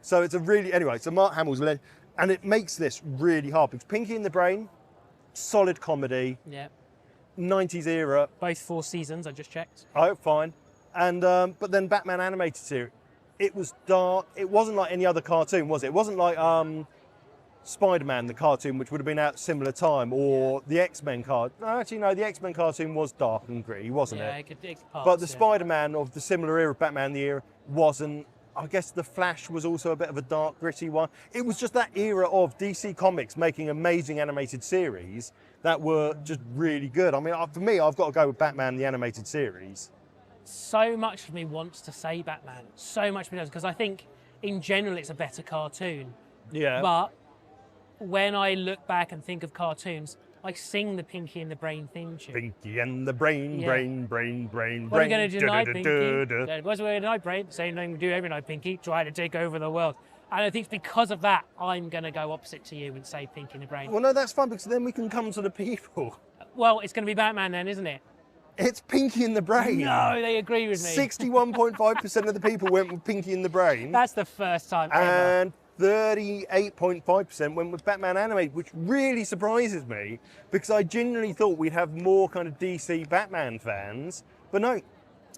So it's a really, anyway, so Mark Hamill's, and it makes this really hard because Pinky and the Brain, solid comedy, Yeah. 90s era. Both 4 seasons, I just checked. Oh, fine. And, but then Batman Animated Series, it was dark. It wasn't like any other cartoon, was it? It wasn't like Spider-Man, the cartoon, which would have been out at a similar time, or the X-Men cartoon. No, actually, no, the X-Men cartoon was dark and gritty, wasn't Yeah, it? parts, But the yeah. Spider-Man of the similar era, Batman the era, wasn't. I guess The Flash was also a bit of a dark, gritty one. It was just that era of DC Comics making amazing animated series that were just really good. I mean, for me, I've got to go with Batman the Animated Series. so much of me wants to say Batman. So much of me does, because I think in general it's a better cartoon. Yeah. But when I look back and think of cartoons, I sing the Pinky and the Brain theme tune. Pinky and the Brain, Yeah. brain. What are we going to do tonight, Pinky? Du-du-du-du-du. What's we going to do tonight, Brain? Same thing we do every night, Pinky. Try to take over the world. And I think because of that, I'm going to go opposite to you and say Pinky and the Brain. Well, no, that's fine, because then we can come to the people. Well, it's going to be Batman then, isn't it? It's Pinky and the Brain. No, they agree with me. 61.5% of the people went with Pinky and the Brain. That's the first time ever. And 38.5% went with Batman Animated, which really surprises me, because I genuinely thought we'd have more kind of DC Batman fans. But no,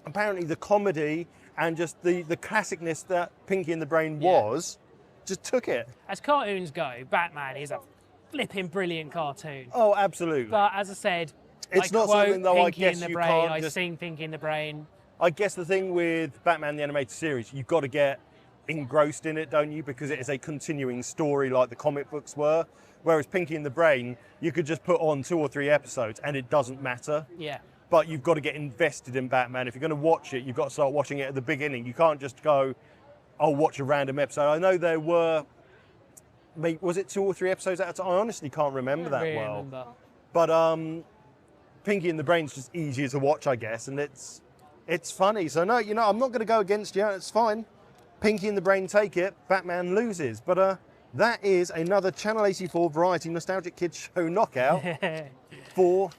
apparently the comedy and just the classicness that Pinky and the Brain was, just took it. As cartoons go, Batman is a flipping brilliant cartoon. Oh, absolutely. But as I said, It's I not quote something, though, I Pinky guess in the you Brain, can't I just- sing Pinky in the Brain. I guess the thing with Batman the Animated Series, you've got to get engrossed in it, don't you? Because it is a continuing story like the comic books were. Whereas Pinky and the Brain, you could just put on 2 or 3 episodes and it doesn't matter. Yeah. But you've got to get invested in Batman. If you're going to watch it, you've got to start watching it at the beginning. You can't just go, I'll watch a random episode. I know there were, was it 2 or 3 episodes at a time? I honestly can't remember that Really well. remember. But Pinky and the Brain's just easier to watch, I guess, and it's funny. So no, I'm not going to go against you. It's fine. Pinky and the Brain take it. Batman loses. But that is another Channel 84 Variety Nostalgic Kids Show knockout for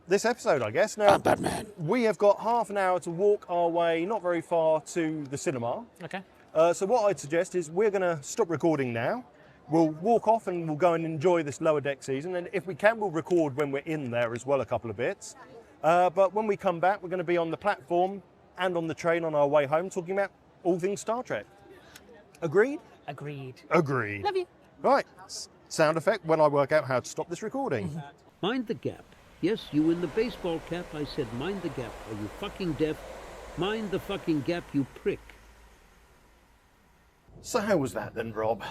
this episode, I guess. Now, Batman. we have got half an hour to walk our way, not very far, to the cinema. Okay. So what I'd suggest is we're going to stop recording now. We'll walk off and we'll go and enjoy this Lower Deck season. And if we can, we'll record when we're in there as well, a couple of bits. But when we come back, we're going to be on the platform and on the train on our way home talking about all things Star Trek. Agreed? Agreed. Agreed. Love you. Right. Sound effect when I work out how to stop this recording. Mind the gap. Yes, you in the baseball cap, I said mind the gap. Are you fucking deaf? Mind the fucking gap, you prick. So how was that then, Rob?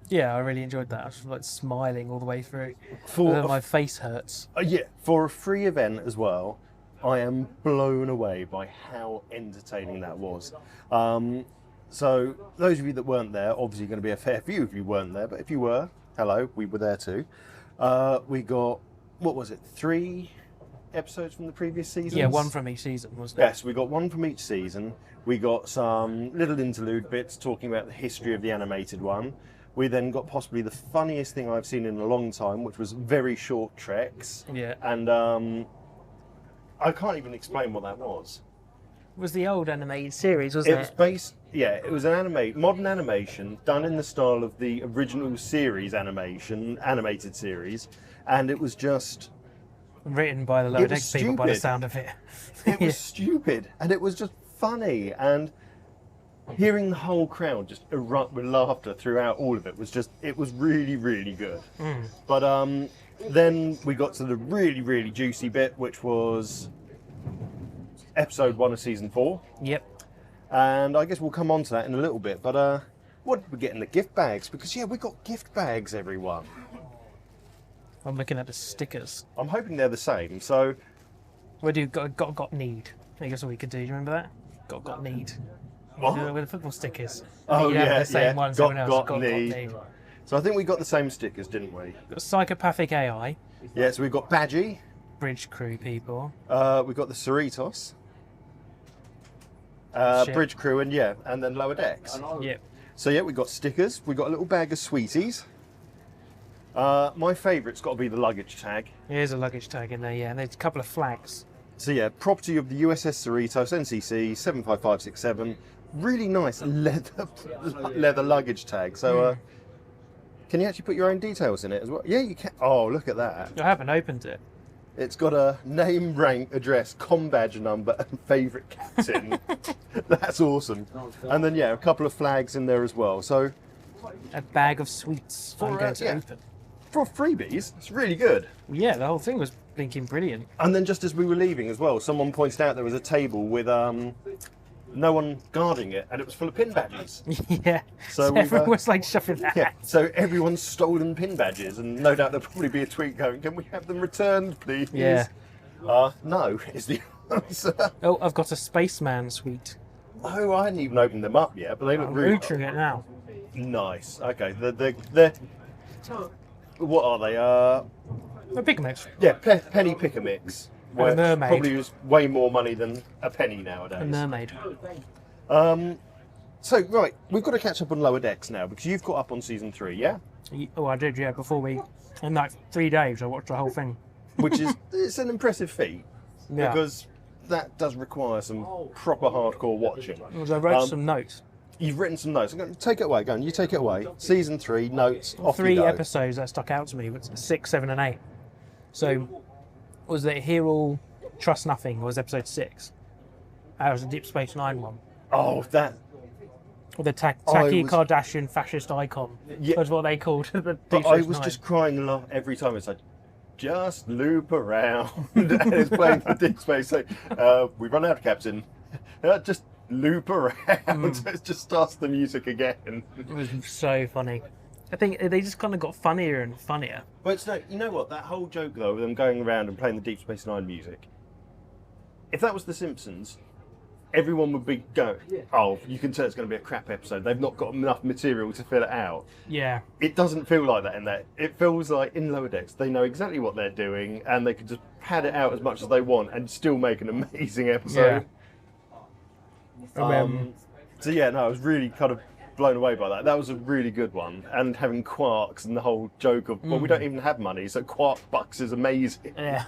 Yeah, I really enjoyed that. I was like smiling all the way through. For a My face hurts. Yeah, for a free event as well, I am blown away by how entertaining that was. So those of you that weren't there, obviously going to be a fair few if you weren't there, but if you were, hello, we were there too. We got, 3 episodes from the previous season? Yeah, 1 from each season, wasn't it? Yes, we got 1 from each season. We got some little interlude bits talking about the history of the animated one. We then got possibly the funniest thing I've seen in a long time, which was very short treks. Yeah. And I can't even explain what that was. It was the old animated series, It wasn't was it? it was an modern animation done in the style of the original series animated series, and it was just, Written by the Lower It was Decks people by the stupid. sound of it. it was stupid, and it was just funny, and hearing the whole crowd just erupt with laughter throughout all of it was really, really good. But then we got to the really, really juicy bit, which was episode 1 of season 4. Yep. And I guess we'll come on to that in a little bit. But what did we get in the gift bags? Because, yeah, we got gift bags, everyone. I'm looking at the stickers. I'm hoping they're the same. So, Where do you got need? I think that's what we could do. Do you remember that? Got need. what? With the football stickers. Oh, You'd have yeah, the same yeah. ones Got- everyone else. got need. So I think we got the same stickers, didn't we? Got psychopathic AI, Yeah, so we've got Badgie. bridge crew people. We've got the Cerritos. Ship. Bridge crew and then Lower Decks. Yep. So yeah, we got stickers. We got a little bag of sweeties. My favourite's got to be the luggage tag. Here's a luggage tag in there, yeah. And there's a couple of flags. So yeah, property of the USS Cerritos, NCC 75567. Really nice leather luggage tag. So can you actually put your own details in it as well? Yeah, you can. Oh, look at that. I haven't opened it. It's got a name, rank, address, comm badge number, and favourite captain. That's awesome. And then a couple of flags in there as well. So A bag of sweets I'm going to open. for freebies, it's really good. Yeah, the whole thing was blinking brilliant. And then just as we were leaving as well, someone pointed out there was a table with no one guarding it, and it was full of pin badges. Yeah. So So we've, everyone was like shoving that. Yeah, so everyone's stolen pin badges, and no doubt there'll probably be a tweet going, "Can we have them returned, please?" Yeah. No, is the Oh, I've got a spaceman suite. Oh, I hadn't even opened them up yet, but they look I'm really reaching it now. nice. Okay, they're what are they? A big mix. Yeah, penny pick a mix. And a Which mermaid. probably is way more money than a penny nowadays. A mermaid. So right, we've got to catch up on Lower Decks now because you've caught up on season 3, yeah? Oh, I did, yeah, before we... In like 3 days, I watched the whole thing. Which is it's an impressive feat Yeah. because that does require some proper hardcore watching. Because I wrote some notes. You've written some notes. I'm going to take it away. Go on, you take it away. Season 3 notes. Off you 3 go. episodes that stuck out to me, was 6, 7 and 8. So, was it Hear All, Trust Nothing, was episode 6. That was the Deep Space Nine one. Oh, that. With the I tacky was- Kardashian fascist icon. Yeah. Was what they called the Deep But Space I was Nine. just crying a lot every time. It's like, just loop around. And it's playing for Deep Space. Like, we've run out of Captain. Just loop around. So it just starts the music again. It was so funny. I think they just kind of got funnier and funnier. But it's no, you know what? That whole joke, though, of them going around and playing the Deep Space Nine music, if that was The Simpsons, everyone would be going, oh, you can tell it's going to be a crap episode. They've not got enough material to fill it out. Yeah. It doesn't feel like that in there. It feels like in Lower Decks, they know exactly what they're doing and they can just pad it out as much as they want and still make an amazing episode. So yeah, no, I was really kind of blown away by that. That was a really good one. And having quarks and the whole joke of, well, we don't even have money, so quark bucks is amazing. Yeah.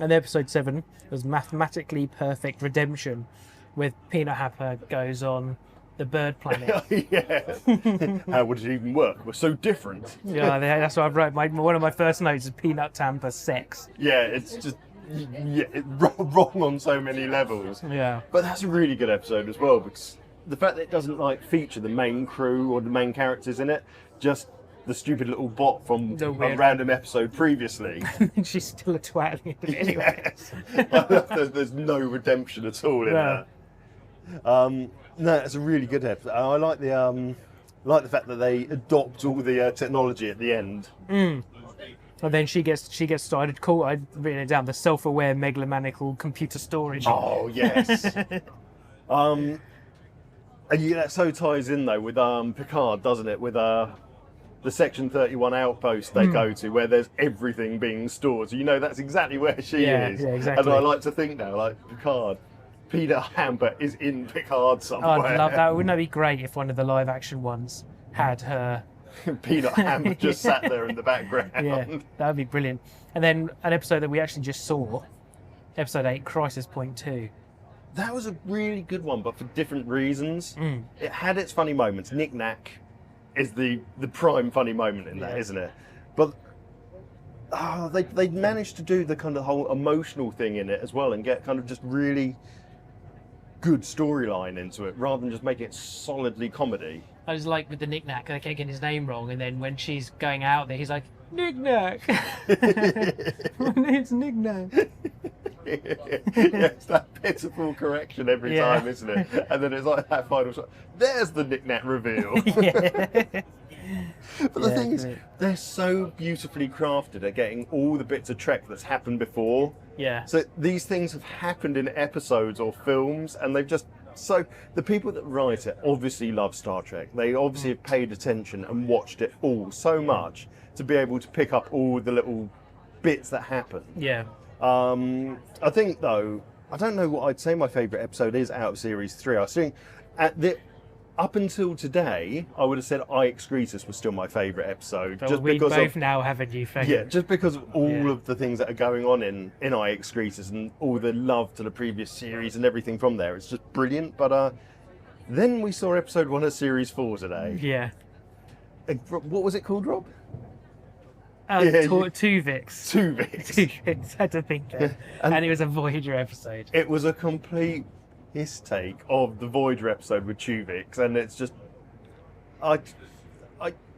And episode 7 was Mathematically Perfect Redemption, with Peanut Happer goes on the bird planet. Yeah. How would it even work? We're so different. Yeah, that's what I wrote. One of my first notes is Peanut Tamper sex. Yeah, it's just wrong on so many levels. Yeah. But that's a really good episode as well because the fact that it doesn't like feature the main crew or the main characters in it, just the stupid little bot from The a weird- random episode previously. She's still a twat at the end of it anyway. Yes. there's no redemption at all in No. that. No, it's a really good episode. I like the fact that they adopt all the technology at the end. And then she gets started. Cool, I'd written it down. The self-aware megalomaniacal computer storage. Oh yes. And that so ties in though with Picard, doesn't it? With the Section 31 outpost they go to, where there's everything being stored. So you know that's exactly where she is. Yeah, exactly. And I like to think now, like Picard, Peter Hamper is in Picard Oh, somewhere. I'd love that. Wouldn't that be great if one of the live-action ones had her? Peter Hamper just sat there in the background. Yeah, that would be brilliant. And then an episode that we actually just saw, episode 8, Crisis Point 2. That was a really good one, but for different reasons. It had its funny moments. Knick Knack is the prime funny moment in that, isn't it? But they managed to do the kind of whole emotional thing in it as well and get kind of just really good storyline into it rather than just making it solidly comedy. I was like with the Knick Knack, I kept getting his name wrong, and then when she's going out there, he's like, Knick Knack! My name's Knick Knack. It's that pitiful correction every Yeah. time, isn't it? And then it's like that final shot. There's the Knick Knack reveal. But the thing is, great. they're so beautifully crafted at getting all the bits of Trek that's happened before. Yeah. So these things have happened in episodes or films, and they've just... So the people that write it obviously love Star Trek. They obviously have paid attention and watched it all so much to be able to pick up all the little bits that happen. Yeah. I think, though, I don't know what I'd say my favourite episode is out of Series 3. I was thinking, up until today, I would have said I Excretus was still my favourite episode. But just we because both of, now have a new favourite. yeah, just because of all Yeah. of the things that are going on in I Excretus and all the love to the previous series and everything from there. It's just brilliant. But then we saw episode 1 of Series 4 today. Yeah. What was it called, Rob? Oh, Yeah, Tuvix. Tuvix. Tuvix, I had to think there. And it was a Voyager episode. It was a complete piss take of the Voyager episode with Tuvix, and it's just, I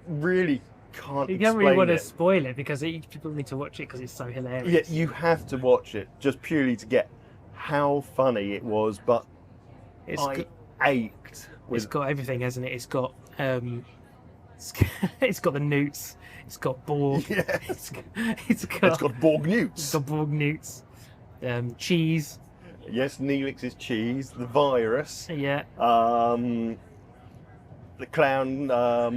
really can't You don't really explain want to it. spoil it because people need to watch it because it's so Yeah, hilarious. you have to watch it just purely to get how funny it was, but It's I got, ached it's with got everything, hasn't it? It's got it's got the newts. It's got Borg. Yeah. It's got it's got Borg newts. Borg newts. Cheese. Yes, Neelix's cheese, the virus, Yeah. the clown,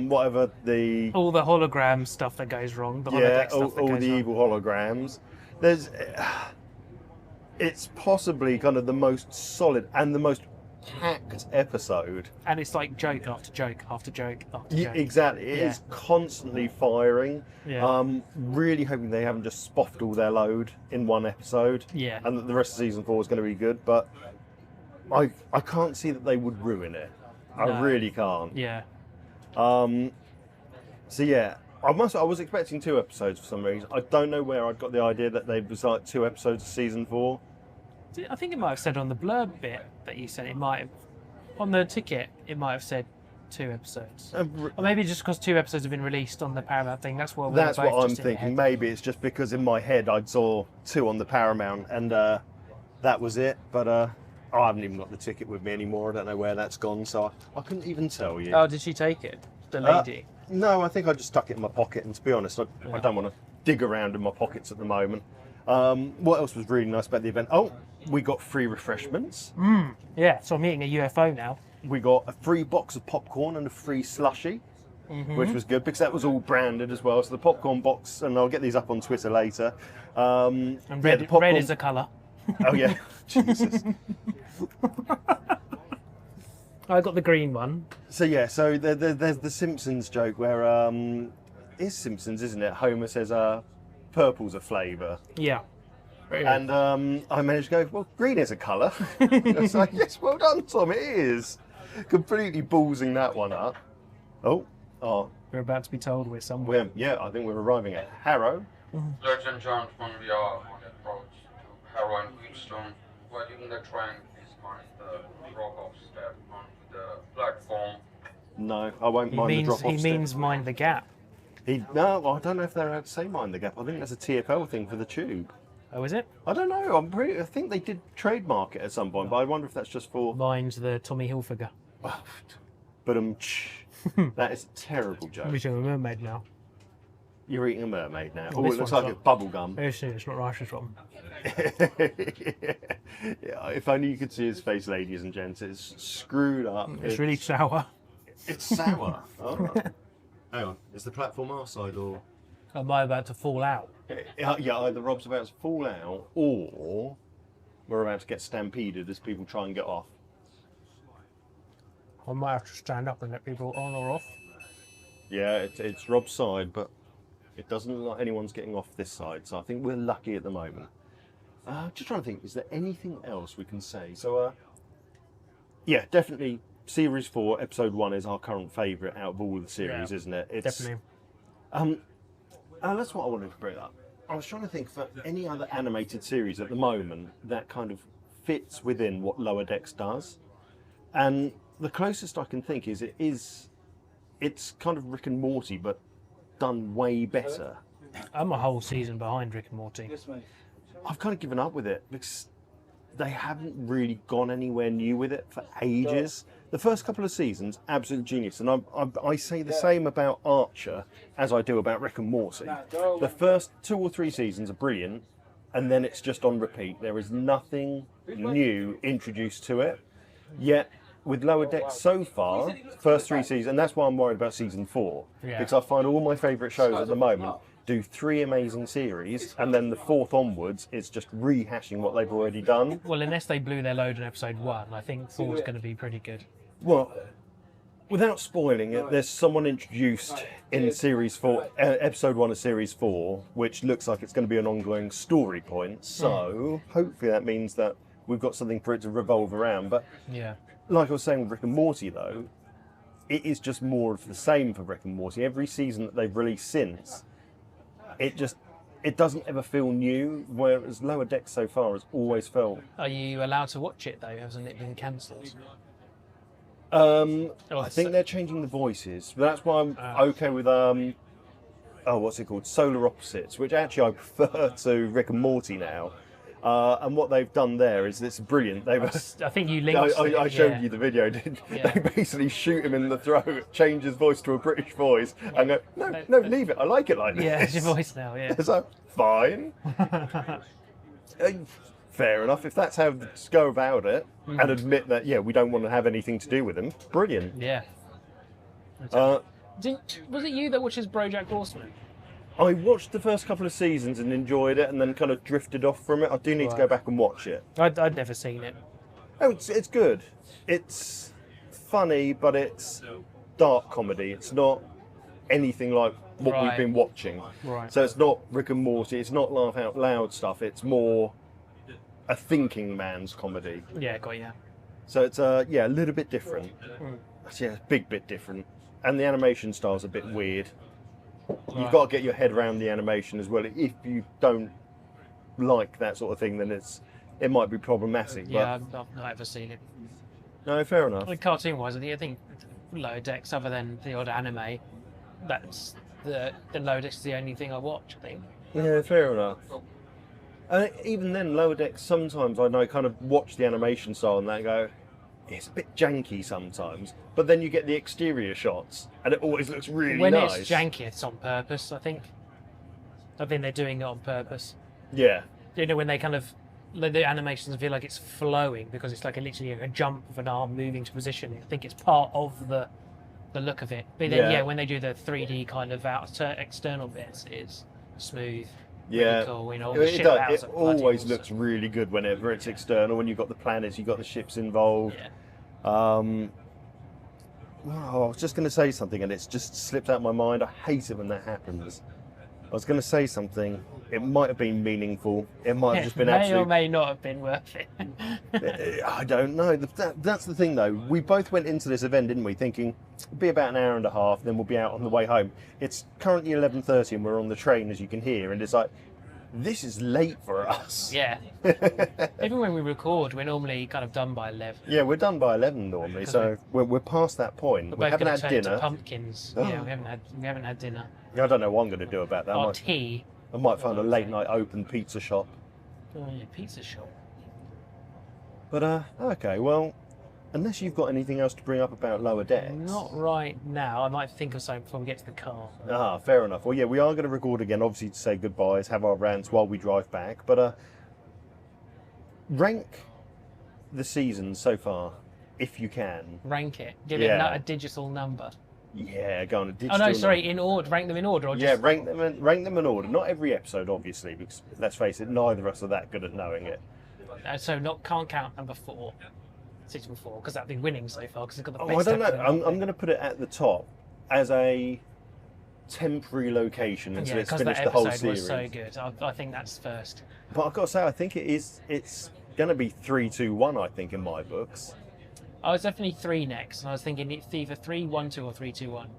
whatever the All the hologram stuff that goes wrong. The holodeck stuff that all goes the wrong. evil holograms. It's possibly kind of the most solid and the most packed episode. And it's like joke after joke after joke after joke. Exactly, it is constantly firing. Yeah. Really hoping they haven't just spoffed all their load in one episode. Yeah. And that the rest of season 4 is going to be good, but I can't see that they would ruin it. I No. really can't. Yeah. So yeah, I was expecting 2 episodes for some reason. I don't know where I'd got the idea that they was like 2 episodes of season 4. I think it might have said on the blurb bit that you sent, it might have, on the ticket, it might have said 2 episodes. Or maybe just because 2 episodes have been released on the Paramount thing. That's what That's we're both what I'm just in the thinking. head. Maybe it's just because in my head I saw 2 on the Paramount and that was it. But I haven't even got the ticket with me anymore. I don't know where that's gone, so I couldn't even tell you. Oh, did she take it? The lady? No, I think I just stuck it in my pocket. And to be honest, I don't want to dig around in my pockets at the moment. What else was really nice about the event? Oh, we got free refreshments. Yeah, so I'm eating a UFO now. We got a free box of popcorn and a free slushie, which was good because that was all branded as well. So the popcorn box, and I'll get these up on Twitter later. And yeah, red, the popcorn- red is a colour. Oh yeah, Jesus. I got the green one. So yeah, so there's the Simpsons joke where it's Simpsons, isn't it? Homer says purple's a flavour. Yeah. And I managed to go, well, green is a colour. It's like, yes, well done, Tom, it is. Completely ballsing that one up. Oh, We're about to be told we're somewhere. I think we're arriving at Harrow. Ladies and gentlemen, we are on approach to Harrow and Wheatstone. While using the train, please mind the drop-off step onto the platform. No, I won't mind the drop-off He step. means mind the gap. No, I don't know if they're allowed to say mind the gap. I think that's a TFL thing for the tube. Oh, is it? I don't know. I think they did trademark it at some point, but I wonder if that's just for. Mind the Tommy Hilfiger. But that is a terrible joke. I'm eating a mermaid now. You're eating a mermaid now. Well, Oh, this it looks one's like not. it's bubble gum. It's not Russia's one. Yeah, if only you could see his face, ladies and gents. It's screwed up. It's really sour. It's sour. Oh. Hang on. Is the platform our side or? Am I about to fall out? Yeah, either Rob's about to fall out or we're about to get stampeded as people try and get off. I might have to stand up and let people on or off. Yeah, it's Rob's side, but it doesn't look like anyone's getting off this side, so I think we're lucky at the moment. Just trying to think, is there anything else we can say? So, yeah, definitely Series 4, Episode 1 is our current favourite out of all the series, isn't it? It's, Definitely. that's what I wanted to bring up. I was trying to think for any other animated series at the moment that kind of fits within what Lower Decks does. And the closest I can think is it's kind of Rick and Morty, but done way better. I'm a whole season behind Rick and Morty. I've kind of given up with it because they haven't really gone anywhere new with it for ages. The first couple of seasons, absolute genius. And I say the same about Archer as I do about Rick and Morty. The first 2 or 3 seasons are brilliant, and then it's just on repeat. There is nothing new introduced to it. Yet, with Lower Decks so far, first 3 seasons, and that's why I'm worried about season 4, because I find all my favourite shows at the moment do 3 amazing series, and then the 4th onwards, it's just rehashing what they've already done. Well, unless they blew their load in episode 1, I think 4's going to be pretty good. Well, without spoiling it, there's someone introduced in series 4, episode 1 of series 4, which looks like it's going to be an ongoing story point. So hopefully that means that we've got something for it to revolve around. But Yeah. like I was saying with Rick and Morty, though, it is just more of the same for Rick and Morty. Every season that they've released since, it doesn't ever feel new, whereas Lower Decks so far has always felt. Are you allowed to watch it, though? Hasn't it been cancelled? I think they're changing the voices. That's why I'm okay with what's it called? Solar Opposites, which actually I prefer to Rick and Morty now. And what they've done there is it's brilliant. I think you linked I it, showed yeah. you the video. Yeah. They basically shoot him in the throat, change his voice to a British voice, and go, no, leave it. I like it like this. Yeah, it's your voice now, yeah. So fine. Fair enough. If that's how to go about it, and admit that, yeah, we don't want to have anything to do with them, brilliant. Yeah. Uh, Was it you that watches BoJack Horseman? I watched the first couple of seasons and enjoyed it, and then kind of drifted off from it. I do need to go back and watch it. I'd never seen it. Oh, it's good. It's funny, but it's dark comedy. It's not anything like what we've been watching. Right. So it's not Rick and Morty. It's not laugh out loud stuff. It's more a thinking man's comedy. Yeah, got you. So it's a little bit different. Yeah, a big bit different. And the animation style's a bit weird. You've got to get your head around the animation as well. If you don't like that sort of thing, then it might be problematic. Yeah, I've not ever seen it. No, fair enough. Like, cartoon-wise, I think Lower Decks, other than the odd anime, that's the Lower Decks is the only thing I watch, I think. Yeah, fair enough. Even then, Lower Decks, sometimes I know kind of watch the animation style and that go, it's a bit janky sometimes. But then you get the exterior shots and it always looks really when nice. When it's janky, it's on purpose, I think. I think they're doing it on purpose. Yeah. You know, when they kind of, the animations feel like it's flowing because it's like literally a jump of an arm moving to position. I think it's part of the look of it. But then, when they do the 3D kind of external bits, it's smooth. Yeah, really cool, you know, it always looks really good whenever it's external. When you've got the planets, you've got the ships involved. Yeah. I was just going to say something and it's just slipped out of my mind. I hate it when that happens. I was going to say something. It might have been meaningful. It might have just been or may not have been worth it. I don't know. That's the thing, though. We both went into this event, didn't we, thinking it'll be about an hour and a half, then we'll be out on the way home. It's currently 11:30 and we're on the train, as you can hear, and it's like, this is late for us. Yeah. Even when we record, we're normally kind of done by 11. Yeah, we're done by 11 normally, so we're past that point. We haven't had dinner. Pumpkins. Oh. Yeah, we haven't had dinner. I don't know what I'm going to do about that. Or tea. I might find a late night open pizza shop. Oh yeah, pizza shop. But okay, well, unless you've got anything else to bring up about Lower Decks. Not right now. I might think of something before we get to the car. Ah, fair enough. Well, yeah, we are going to record again, obviously, to say goodbyes, have our rants while we drive back. But rank the seasons so far, if you can. Rank it. Give it a digital number. Yeah, go on a digital. Oh no, sorry, number. in order. Rank them in order, or just... Yeah, rank them in order. Not every episode, obviously, because let's face it, neither of us are that good at knowing it. So can't count number 4, season 4, because that'd be winning so far. Because it's got the best. I don't know. I'm going to put it at the top as a temporary location until it's finished the whole series. Was so good. I think that's first. But I've got to say, I think it's going to be 3, 2, 1. I think in my books. I was definitely 3 next, and I was thinking it's either 3, 1, 2 or 3, 2, 1.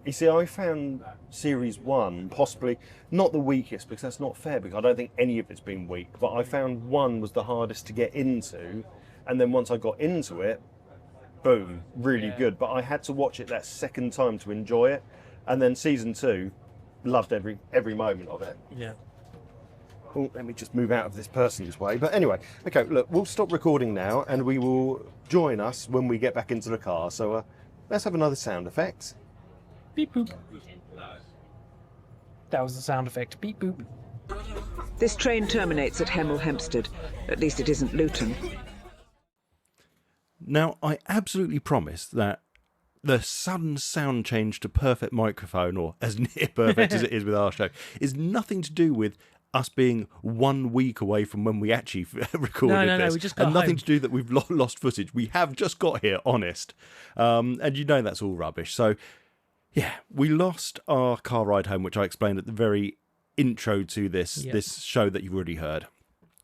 You see, I found Series 1 possibly not the weakest, because that's not fair, because I don't think any of it's been weak, but I found 1 was the hardest to get into, and then once I got into it, boom, really good. But I had to watch it that second time to enjoy it, and then Season 2, loved every moment of it. Yeah. Oh, let me just move out of this person's way. But anyway, okay, look, we'll stop recording now and we will join us when we get back into the car. So let's have another sound effect. Beep boop. That was the sound effect. Beep boop. This train terminates at Hemel Hempstead. At least it isn't Luton. Now, I absolutely promise that the sudden sound change to perfect microphone, or as near perfect as it is with our show, is nothing to do with us being 1 week away from when we actually recorded this. No, we just got and nothing home. to do that we've lost footage. We have just got here, honest. And you know that's all rubbish. So, yeah, we lost our car ride home, which I explained at the very intro to this show that you've already heard.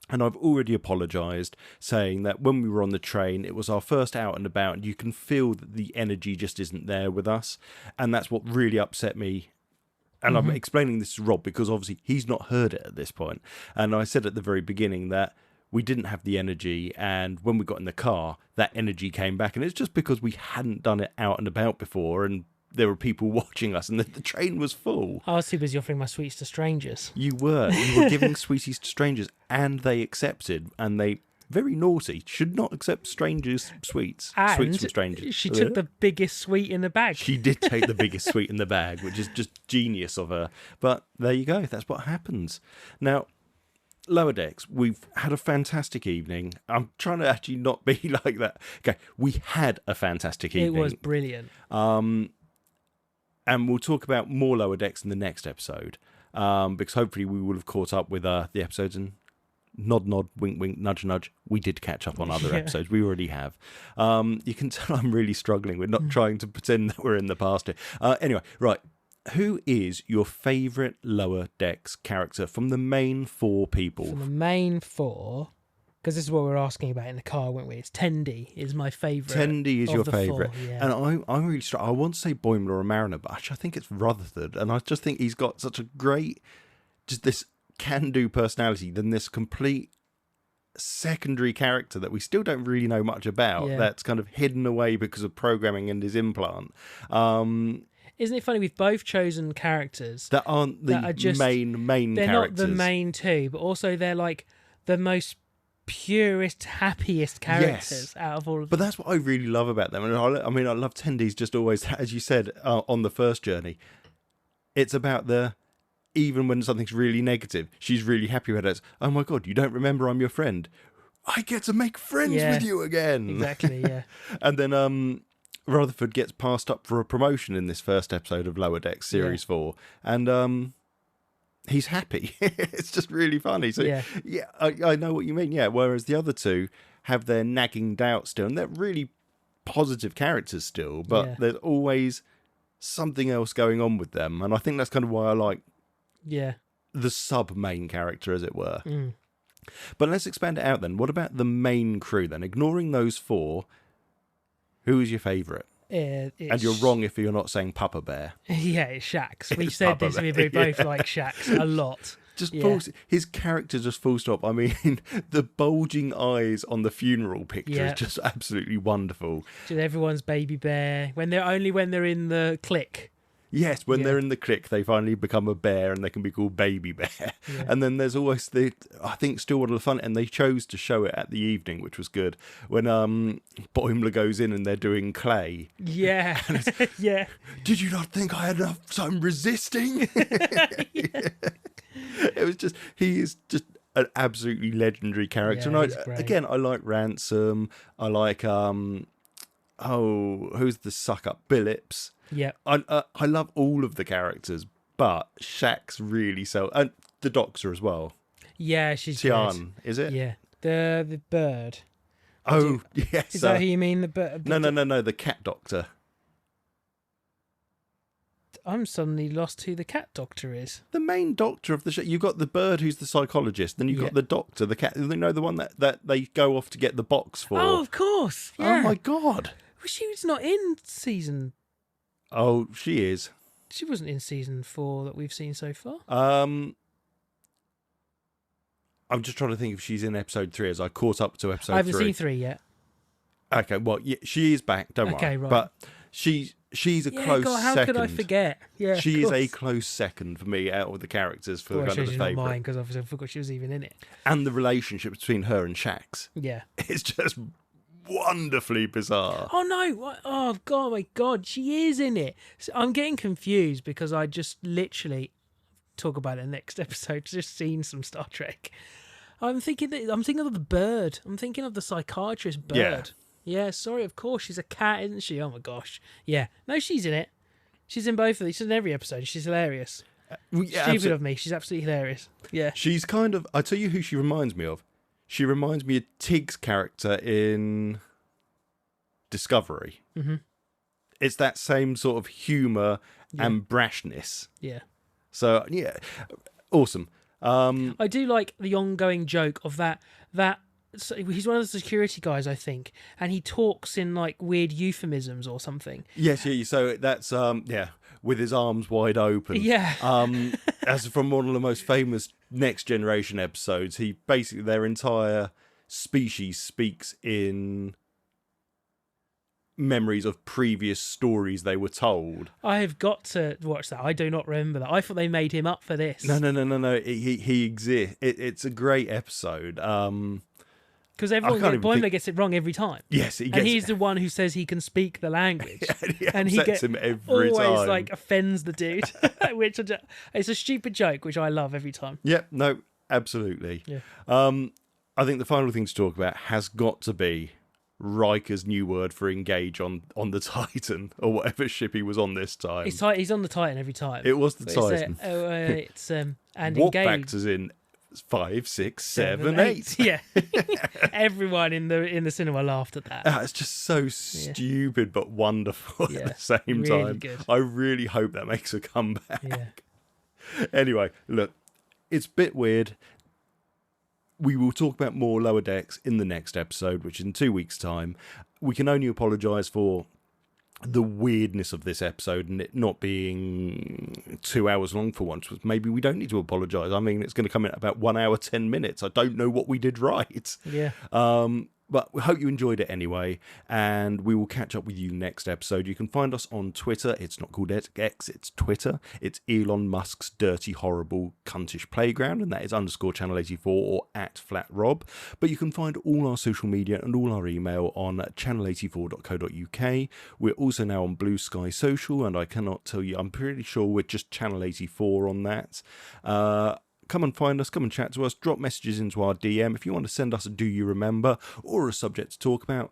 And I've already apologised, saying that when we were on the train, it was our first out and about, and you can feel that the energy just isn't there with us. And that's what really upset me. And I'm explaining this to Rob because obviously he's not heard it at this point. And I said at the very beginning that we didn't have the energy, and when we got in the car, that energy came back. And it's just because we hadn't done it out and about before, and there were people watching us, and the train was full. I was too busy offering my sweets to strangers. You were giving sweeties to strangers, and they accepted, and they, very naughty, should not accept strangers' sweets. And sweets from strangers. She took the biggest sweet in the bag. She did take the biggest sweet in the bag, which is just genius of her. But there you go, that's what happens. Now, Lower Decks, we've had a fantastic evening. I'm trying to actually not be like that. Okay, we had a fantastic evening. It was brilliant. And we'll talk about more Lower Decks in the next episode, because hopefully we will have caught up with the episodes, and nod, nod, wink, wink, nudge, nudge. We did catch up on other episodes. We already have. You can tell I'm really struggling. We're not trying to pretend that we're in the past here. Anyway, right. Who is your favourite Lower Decks character from the main four people? From the main four, because this is what we were asking about in the car, weren't we? It's Tendi is my favourite. Tendi is of your the favourite. four, yeah. And I'm really I want to say Boimler or Mariner, but actually I think it's Rutherford. And I just think he's got such a great, just this can-do personality than this complete secondary character that we still don't really know much about, that's kind of hidden away because of programming and his implant. Isn't it funny? We've both chosen characters that aren't the main they're characters. Not the main two, but also they're like the most purest, happiest characters out of all of them. But that's what I really love about them. And I mean, I love Tendi's just always, as you said, on the first journey, it's about even when something's really negative, she's really happy with it. It's, oh my God, you don't remember I'm your friend. I get to make friends with you again. Exactly, yeah. And then Rutherford gets passed up for a promotion in this first episode of Lower Decks Series 4. And he's happy. It's just really funny. So, I know what you mean. Yeah, whereas the other two have their nagging doubts still. And they're really positive characters still. But there's always something else going on with them. And I think that's kind of why I like the sub-main character, as it were. But let's expand it out then. What about the main crew then? Ignoring those four, who is your favourite? And you're wrong if you're not saying Papa Bear. Yeah, it's Shax. We said this, we both like Shax a lot. Just his character just full stop. I mean, the bulging eyes on the funeral picture is just absolutely wonderful. Just everyone's baby bear. When they're in the clique. Yes, when they're in the clique, they finally become a bear and they can be called Baby Bear. Yeah. And then there's always I think still one of the fun, and they chose to show it at the evening, which was good, when Boimler goes in and they're doing clay. Yeah, yeah. Did you not think I had enough time resisting? It was just, he is just an absolutely legendary character. Yeah, and I like Ransom. I like, who's the suck-up? Billups. Yeah, I love all of the characters, but Shax really and the Doctor as well. Yeah, she's Tian, is it? Yeah, the bird. Yes. Is that who you mean? The bird? No, the cat doctor. I'm suddenly lost who the cat doctor is. The main doctor of the show. You've got the bird who's the psychologist, then you've got the doctor, the cat. You know, the one that they go off to get the box for. Oh, of course. Yeah. Oh my God. She was not in season. Oh, she is. She wasn't in season 4 that we've seen so far. I'm just trying to think if she's in episode 3, as I caught up to episode 3. I haven't seen 3 yet. Okay, well, yeah, she is back, don't worry. Okay, right. But she's a close how second. could I forget? Yeah, she is a close second for me out of the characters for kind of the favourite. Not mine, because obviously I forgot she was even in it. And the relationship between her and Shax. Yeah. It's just wonderfully bizarre. Oh no! What? Oh God! My God! She is in it. So I'm getting confused because I just literally talk about it next episode. Just seen some Star Trek. I'm thinking of the bird. I'm thinking of the psychiatrist bird. Yeah. Sorry. Of course, she's a cat, isn't she? Oh my gosh. Yeah. No, she's in it. She's in both of these. She's in every episode. She's hilarious. Stupid of me. She's absolutely hilarious. Yeah. She's kind of. I tell you who she reminds me of. She reminds me of Tig's character in Discovery. Mm-hmm. It's that same sort of humour and brashness. Yeah. So, yeah, awesome. I do like the ongoing joke of that. So he's one of the security guys, I think, and he talks in like weird euphemisms or something. Yes, yeah. So that's with his arms wide open. Yeah. As from one of the most famous Next Generation episodes, their entire species speaks in memories of previous stories they were told. I have got to watch that. I do not remember that. I thought they made him up for this. No. He exists. It's a great episode. Because Boimler gets it wrong every time. Yes, and he's the one who says he can speak the language, and he gets him every always time. Like offends the dude, which it's a stupid joke, which I love every time. Yep, no, absolutely. Yeah. I think the final thing to talk about has got to be Riker's new word for engage on the Titan, or whatever ship he was on this time. He's on the Titan every time. It was the But Titan. It's and Walk engage. back as in 5, 6, 7, 8. Yeah. Everyone in the cinema laughed at that. It's just so stupid but wonderful at the same really time. good. I really hope that makes a comeback. Yeah. Anyway, look, it's a bit weird. We will talk about more Lower Decks in the next episode, which is in 2 weeks' time. We can only apologise for the weirdness of this episode and it not being 2 hours long for once. Maybe we don't need to apologise. I mean, it's going to come in at about 1 hour, 10 minutes. I don't know what we did right. Yeah. But we hope you enjoyed it anyway, and we will catch up with you next episode. You can find us on Twitter. It's not called X, it's Twitter. It's Elon Musk's dirty, horrible, cuntish playground, and that is _channel84 or @FlatRob. But you can find all our social media and all our email on channel84.co.uk. We're also now on Blue Sky Social, and I cannot tell you, I'm pretty sure we're just Channel 84 on that. Come and find us, come and chat to us, drop messages into our DM. If you want to send us a Do You Remember or a subject to talk about,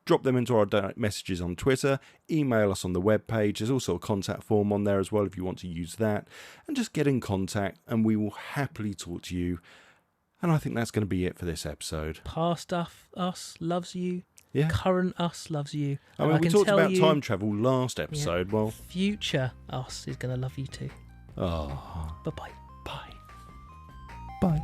drop them into our direct messages on Twitter, email us on the webpage. There's also a contact form on there as well if you want to use that. And just get in contact and we will happily talk to you. And I think that's going to be it for this episode. Past us loves you. Yeah. Current us loves you. I mean, we talked about time travel last episode. Yeah, well, future us is going to love you too. Oh. Bye-bye. Bye. Bye.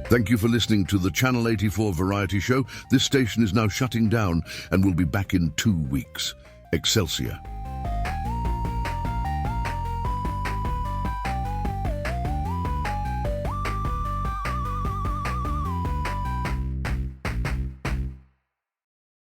Thank you for listening to the Channel 84 Variety Show. This station is now shutting down and will be back in 2 weeks. Excelsior.